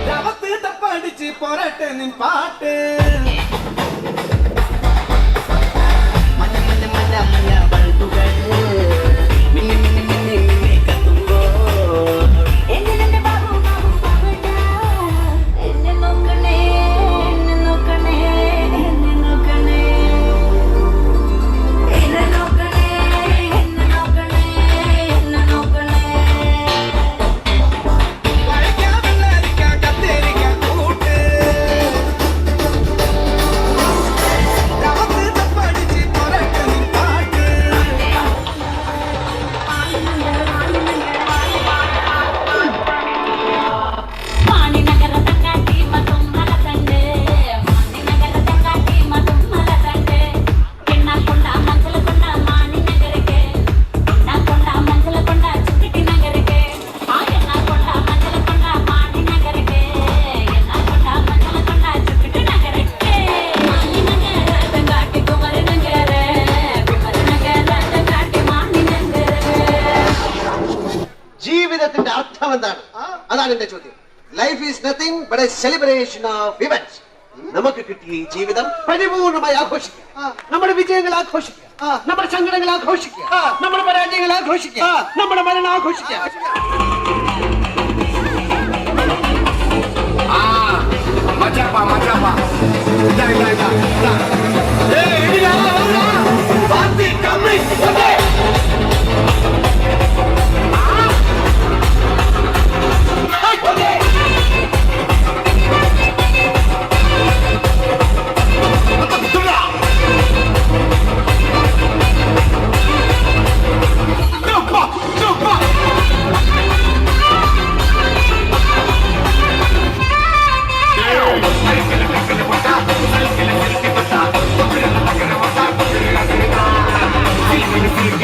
ലവത്ത് തപ്പടിച്ച് പൊറട്ടെ നിൻ പാട്ട് മഞ്ഞ മഞ്ഞ മഞ്ഞ മഞ്ഞ ബൾബുകൾ മിന്നി മിന്നി മിന്നി മിന്നി കത്തുമ്പോ എന്നെ ബാബു ബാബു ബാബുടാ എന്നെ നോക്കണേ എന്നെ നോക്കണേ എന്നെ നോക്കണേ എന്നെ നോക്കണേ എന്നെ നോക്കണേ എന്നെ നോക്കണേ വഴക്കാവില്ലാരിക്ക കത്തേരിക്ക കൂട്ട് ലവത്ത് തപ്പടിച്ച് പൊറട്ടെ നിൻ പാട്ട് മാണി നഗര തങ്കാട്ടി മതും മലതണ്ട് മാണി നഗര തങ്കാട്ടി മതും മലതണ്ട് എണ്ണ കൊണ്ട മഞ്ചല കൊണ്ട മാണി നഗരಕ್ಕೆ എണ്ണ കൊണ്ട മഞ്ചല കൊണ്ട ചുക്കിട്ടി നഗരಕ್ಕೆ ആ എണ്ണ കൊണ്ട മഞ്ചല കൊണ്ട മാണി നഗരಕ್ಕೆ എണ്ണ കൊണ്ട മഞ്ചല കൊണ്ട ചുക്കിട്ടി നഗരಕ್ಕೆ മാണി നഗര തങ്കാട്ടി കുമര നഗര തങ്കാട്ടി മാണി നഗര ജീവിതത്തിന്റെ അർത്ഥം എന്താണ്? അതാണ് എന്റെ ചോദ്യം. Life is nothing but A celebration of events. നമുക്ക് കിട്ടിയ ഈ ജീവിതം പരിപൂർണമായി ആഘോഷിക്കുക. നമ്മുടെ വിജയങ്ങൾ ആഘോഷിക്കുക, നമ്മുടെ സങ്കടങ്ങൾ ആഘോഷിക്കുക, നമ്മുടെ പരാജയങ്ങൾ ആഘോഷിക്കുക, നമ്മുടെ മരണം ആഘോഷിക്കുക. Feel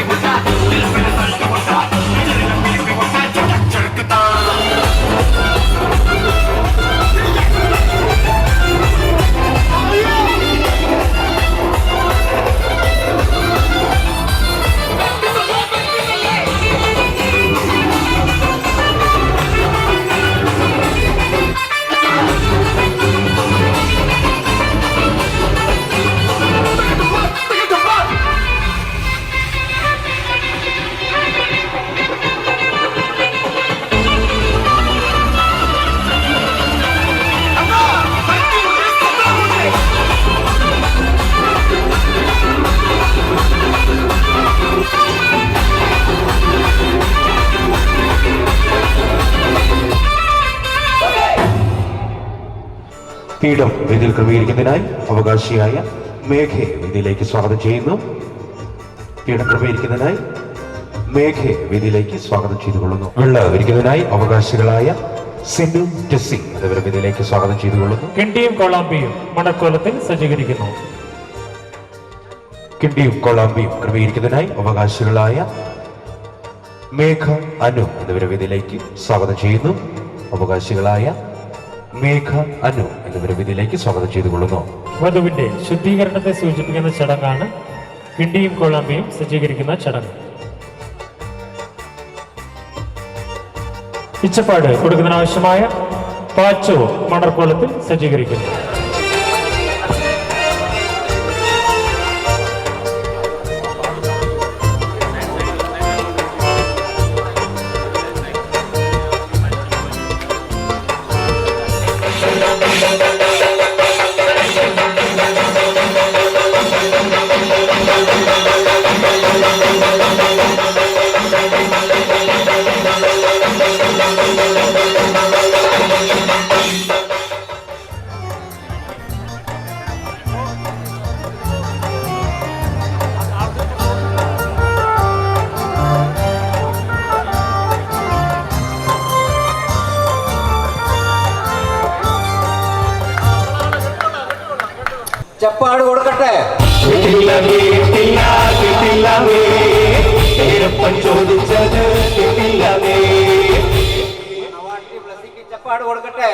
പീഠം വേദിയിൽ ക്രമീകരിക്കുന്നതിനായി അവകാശിയായ മേഘയെ വേദിയിലേക്ക് സ്വാഗതം ചെയ്യുന്നു. പീഠം ക്രമീകരിക്കുന്നതിനായി മേഘയെ വേദിയിലേക്ക് സ്വാഗതം ചെയ്തുകൊള്ളുന്നു. വെള്ള ഇരിക്കുന്നതിനായി അവകാശികളായ സിനു ടെസ്സി എന്നിവരെ വേദിയിലേക്ക് സ്വാഗതം ചെയ്തുകൊള്ളുന്നു. കിണ്ടിയും കൊളാമ്പിയും മണക്കോലത്തിൽ സജ്ജീകരിക്കുന്നു. കിണ്ടിയും കൊളാമ്പിയും ക്രമീകരിക്കുന്നതിനായി അവകാശികളായ മേഘ അനു എന്നിവരെ വേദിയിലേക്ക് സ്വാഗതം ചെയ്യുന്നു. അവകാശികളായ മേഘ അനു എന്നിവരെ വേദിയിലേക്ക് സ്വാഗതം ചെയ്തുകൊള്ളുന്നു. വധുവിന്റെ ശുദ്ധീകരണത്തെ സൂചിപ്പിക്കുന്ന ചടങ്ങാണ് കിണ്ടിയും കൊളാമ്പിയും സജ്ജീകരിക്കുന്ന ചടങ്ങ്. ഇച്ചപ്പാട് കൊടുക്കുന്നതിനാവശ്യമായ പാച്ചവും മണർക്കോലത്തിൽ സജ്ജീകരിക്കുന്നു. ചപ്പാട് കൊടുക്കട്ടെ. ചപ്പാട് കൊടുക്കട്ടെ.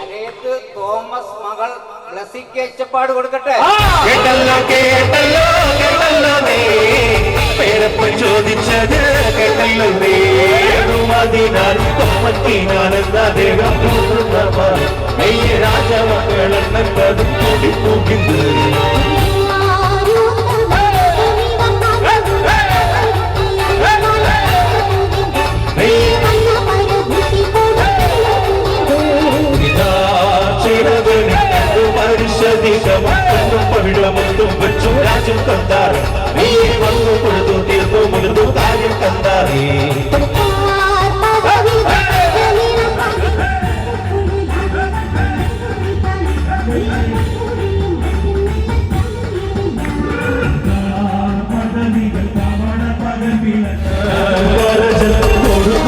അരേത്ത് തോമസ് മകൾ ബ്ലസ്സിക്ക് ചപ്പാട് കൊടുക്കട്ടെ. കേട്ടല്ലോ കേട്ടല്ലോ കേട്ടല്ലോ പേരപ്പൻ ചോദിച്ചത് കേട്ടല്ലോ അതിനാൽ തൊമ്മത്തിനാലെന്ന ദേഹം രാജമക്കളെന്നതും കൂടി പോകുന്നു. പവിഴമൊത്തും വെച്ചു രാജ്യം തന്നാറ് നീ വന്നു കൊടുത്തു തീർന്നു മുഴുതു കാര്യം തന്നാറേ.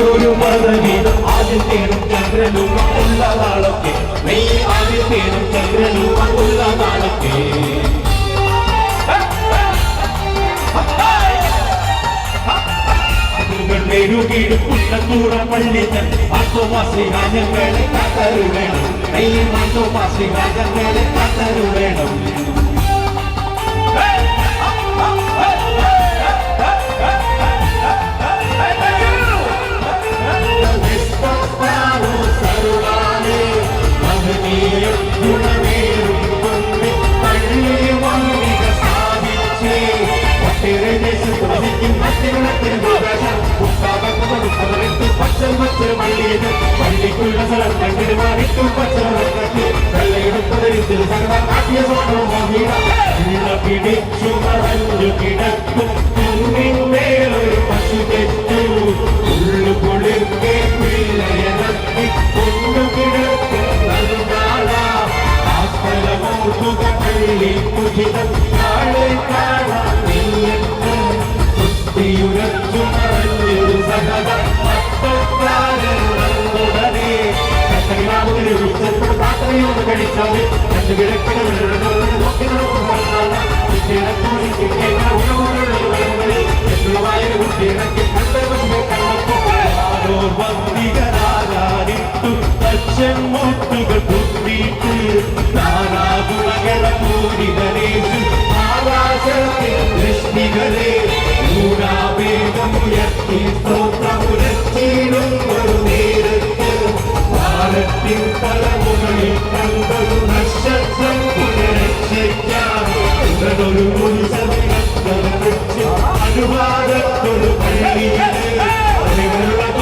ഒരു പദവി ആദ്യം തേടും ചന്ദ്രനും ഉള്ള നാളൊക്കെ നീ ആദ്യം തേടും ചന്ദ്രനും ഉള്ള നാളൊക്കെ. ൂട പള്ളിത്തൻ മാസോമാസി രാജ്യങ്ങളെ കാത്തരു വേണം. നെയ്യ് മാസോമാസി രാജ്യങ്ങളെ കാത്തരു വേണം. പള്ളിക്കുള്ള സ്ഥലം കണ്ടിടുവാനിട്ടു പച്ചവെള്ളത്തിൽ വെള്ളയെടുപ്പതിൽ സകലാട്ടിയ പിടിച്ചു മറഞ്ഞു കിടക്കും മേലൊരു പശു തെറ്റു ഉള്ളു പൊളിർക്കെ പിള്ളയനത്തി കൊണ്ടു കിടക്കും ആ സ്ഥലമോതുക പള്ളി പുജിതം നാളെ കാണാൻ സുസ്ഥിയുരച്ചു മറഞ്ഞൊരു സകല കഴിച്ചാൽ രണ്ട് കിഴക്കിട മുട്ടുകൾ കുത്തിയിട്ട് നാനാകുളകളൂരിതരേശു ആകാശത്തെ ദൃഷ്ടികളെ ൂടാവേഗം ഉയർത്തി സ്തോത്രമുരച്ചിടും ഒരു നേരത്ത് ഭാരത്തിൻ തലമുറയിൽ കണ്ടൊരു നക്ഷത്രം പുനരക്ഷയ്ക്കാൻ ഉടനൊരു അനുവാദത്തൊരു പള്ളിയിലെ പള്ളി വെള്ളം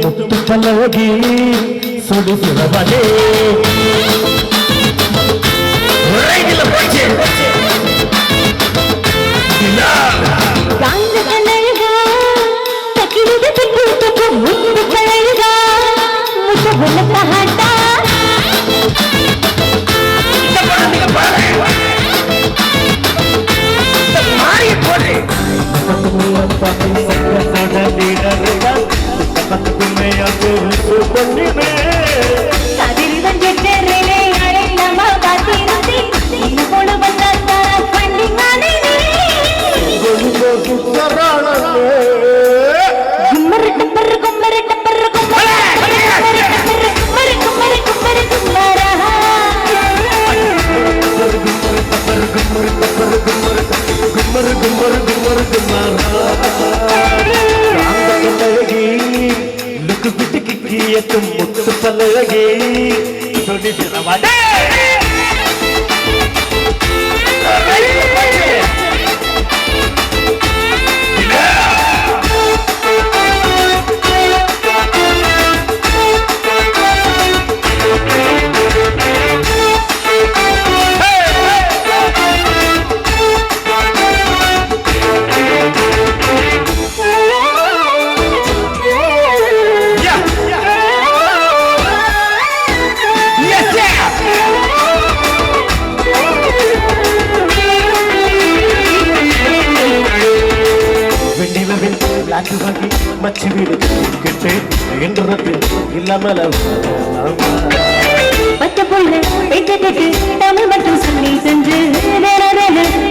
ಮುತ್ತುಪಲ್ಲಗಿ ಸುಡಿಸಿರಬಡೆ ಮುತ್ತುಪಲ್ಲಗಿ ಸುಡಿಸಿರಬಡೆ மச்சி வீடு கிட்டே என்றது இல்லாமல் பச்சை பொண்ணு பேச்சு கேட்டு தமிழ் மட்டும் சொல்லி சென்று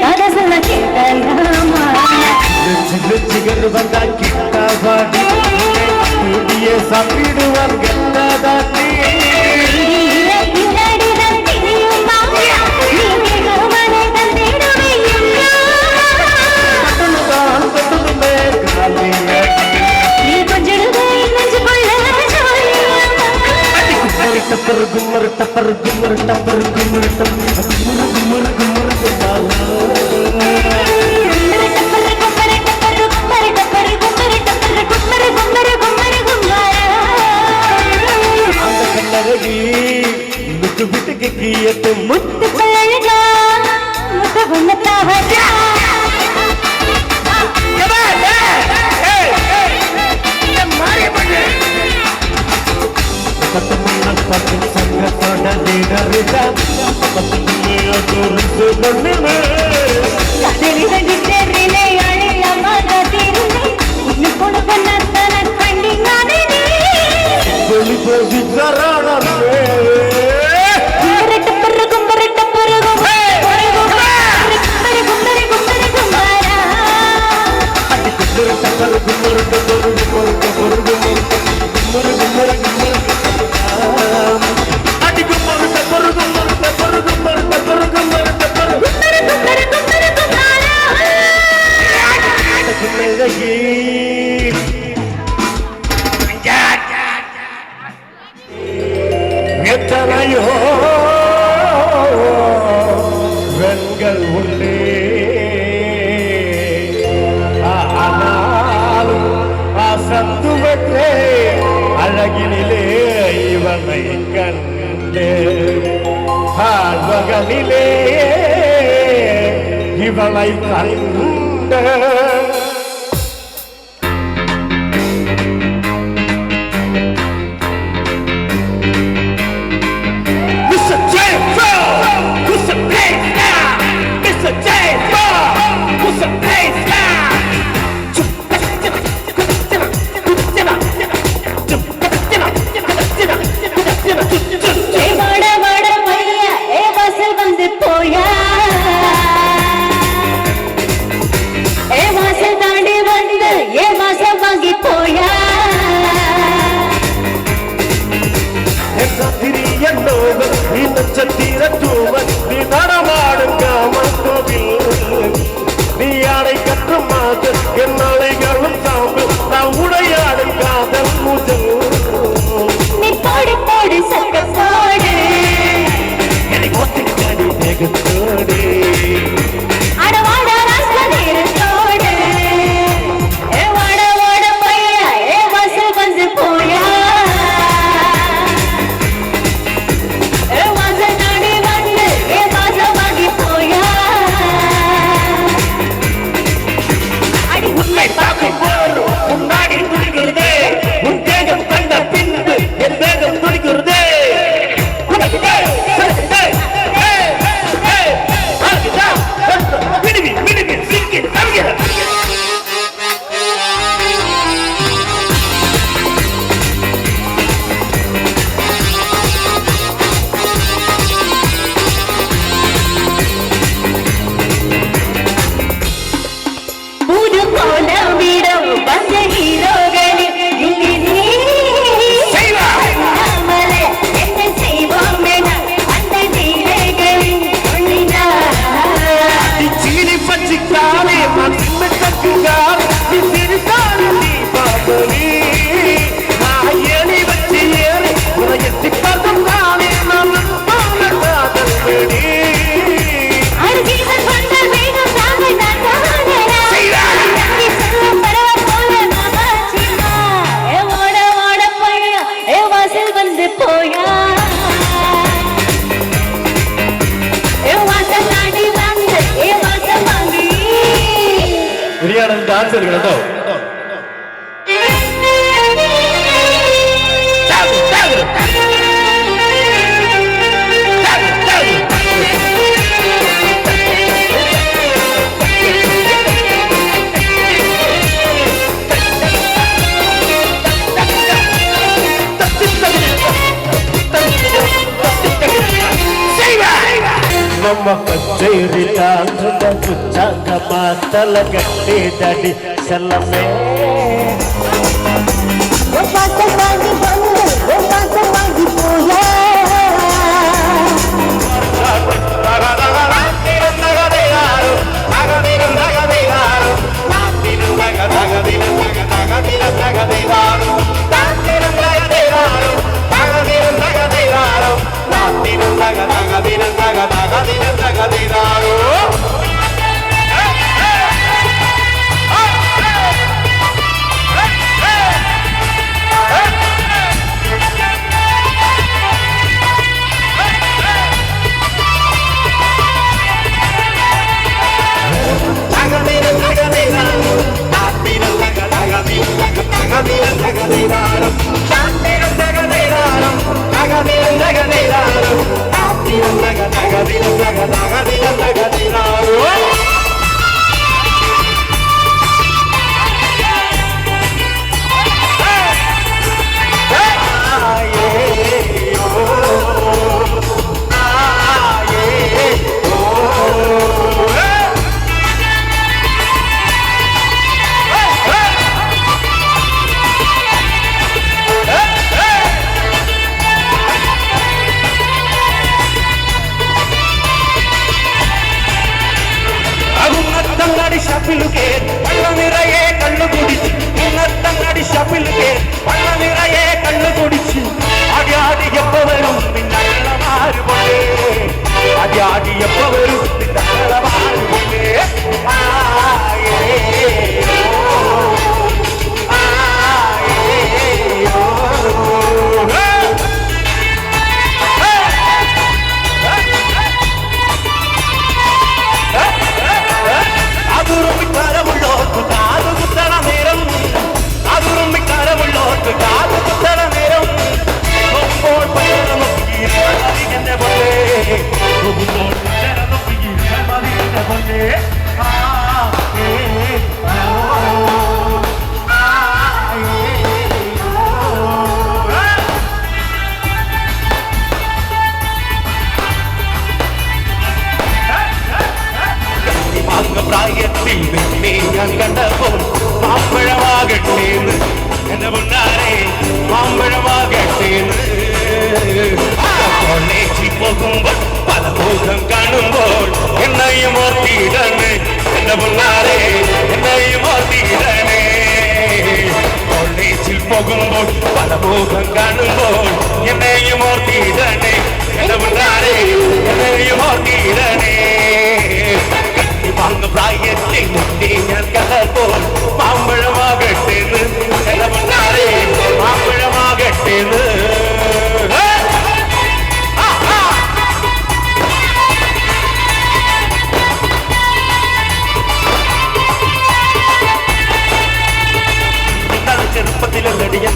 கதை சொல்ல கேட்டாமா சிகர் வந்தா கிட்டாவாடி சாப்பிடுவார் கெட்டாதாண்டி கும்மர் டப்பர் கும்மர் டப்பர் கும்மர் டப்பர் கும்மர் கும்மர் அந்த கண்ணழகி விட்டு விட்டு கேட்டு முத்து பழகா முத்து பொண்ணத்தாவா எத்தனையோ வெண்கள் உள்ளே ஆனாலும் அசந்துவற்றே அழகினிலே இவனை கண்டே ஆழ்வகனிலே இவனை கண்ட ഡാൻസ് കളിക്കണം കേട്ടോ. మాటల గట్టి దడి చల్లమే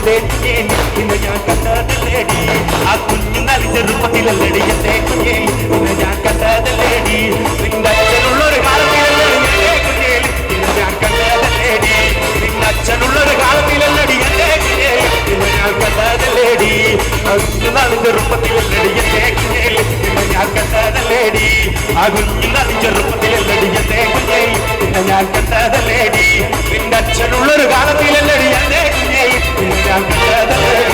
എന്റെ കുഞ്ഞേ ഇന്ന് ഞാൻ കണ്ടതല്ലേടി ആ കുഞ്ഞു നല്ല ചെറുപ്പത്തിലല്ലടി എന്റെ കുഞ്ഞേ ഇന്ന് ഞാൻ കണ്ടതല്ലേടി നിന്റെ അച്ഛനുള്ളൊരു കാലത്തിലല്ലടി എന്റെ കുഞ്ഞേ ഇന്ന് ഞാൻ കണ്ടതല്ലേടി നിന്റെ അച്ഛനുള്ളൊരു കാലത്തിലല്ലടി എന്റെ കുഞ്ഞേ ഇന്ന് ഞാൻ കണ്ടതല്ലേടി ആ കുഞ്ഞു നല്ല ചെറുപ്പത്തിലല്ലടി എന്റെ കുഞ്ഞേ ഇന്ന് ഞാൻ കണ്ടതല്ലേടി ആ കുഞ്ഞു നല്ല ചെറുപ്പത്തിലല്ലടി എന്റെ കുഞ്ഞേ ഇന്ന് ഞാൻ കണ്ടതല്ലേടി നിന്റെ അച്ഛനുള്ളൊരു കാലത്തിലല്ലടി എന്റെ കുഞ്ഞേ ഇന്ന് ഞാൻ കണ്ടതല്ലേടി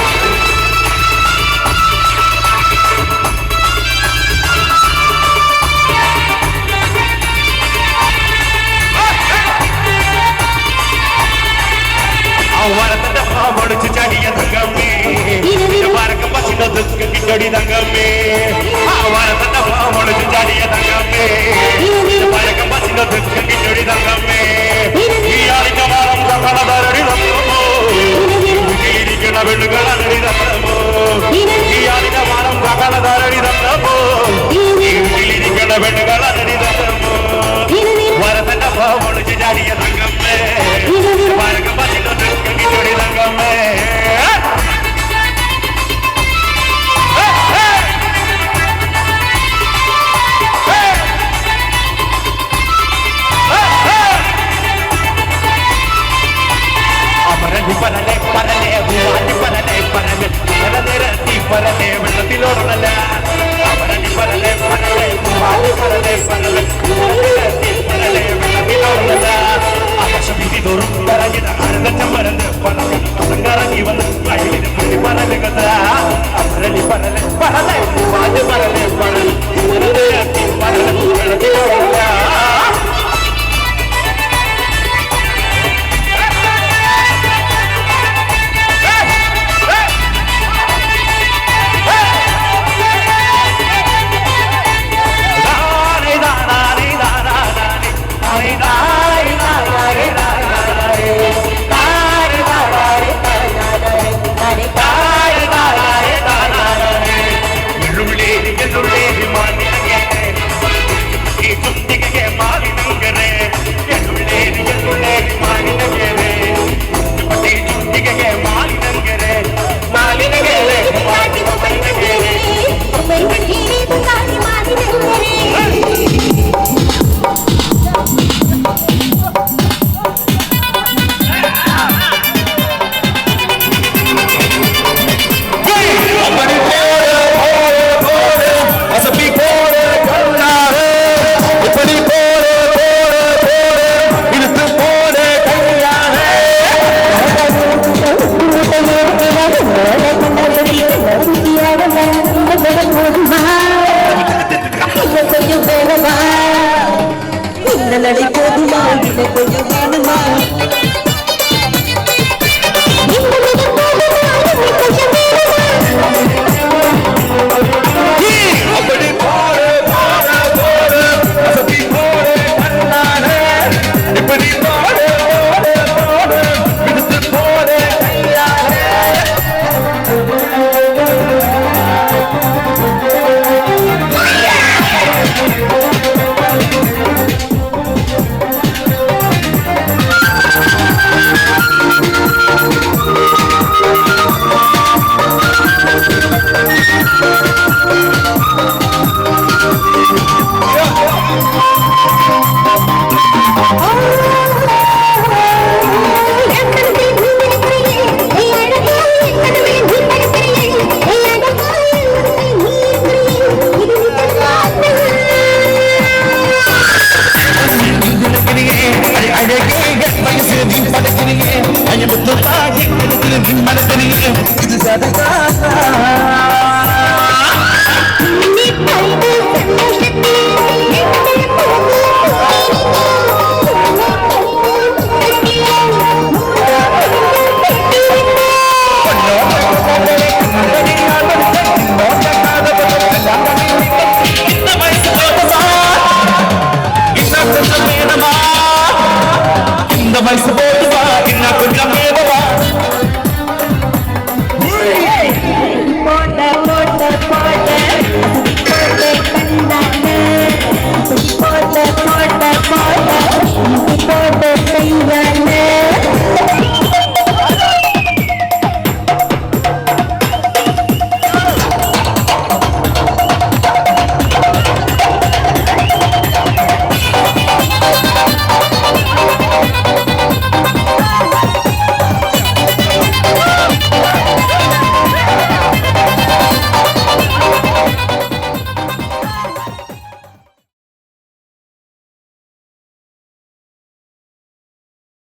വരത്തിന്റെ പാമ്പടിച്ച് ചടിയ തങ്കമ്മേ വരക്കം പശുതൊക്കെ കിട്ടടി തങ്കമ്മേ വരത്തിന്റെ പാമ്പടിച്ച് ചടിയ തങ്കമ്മേ വരക്കം പശുതൊക്കെ കിട്ടടി തങ്കമ്മേ ഈ ആളിന്റെ മാറം തങ്ങളതരടി തന്നമോ ഇരിക്കണ പെണ്ണുകളടി തന്നമോ ഈ ആളിന്റെ മാറം തങ്ങളതരടി തന്നമോ ഇരിക്കണ പെണ്ണുകളടി തന്നമോ വരത്തിന്റെ പാമ്പടിച്ച് ചടിയ തങ്കമ്മേ വരക്കം പശുതൊക്കെ കിട്ടടി തങ്കമ്മേ പരലെ പരലെ പരലെ പരലെ പരലെ പരലെ വെള്ളത്തിലോടല്ല പരലെ പരലെ പരലെ പരലെ പരലെ പരലെ വെള്ളത്തിലോടല്ല ആകാശവിധി തോറും പറഞ്ഞ ആനന്ദം മറന്ന് പരങ്കറങ്ങി വന്ന് വയലിന് പുള്ളി പരലെ കഥ പരലി പരലെ പരലെ പരലെ പരലെ പരലെ വെള്ളത്തിലോടല്ല இந்த வயசு போதுவா என்ன கொஞ்சம்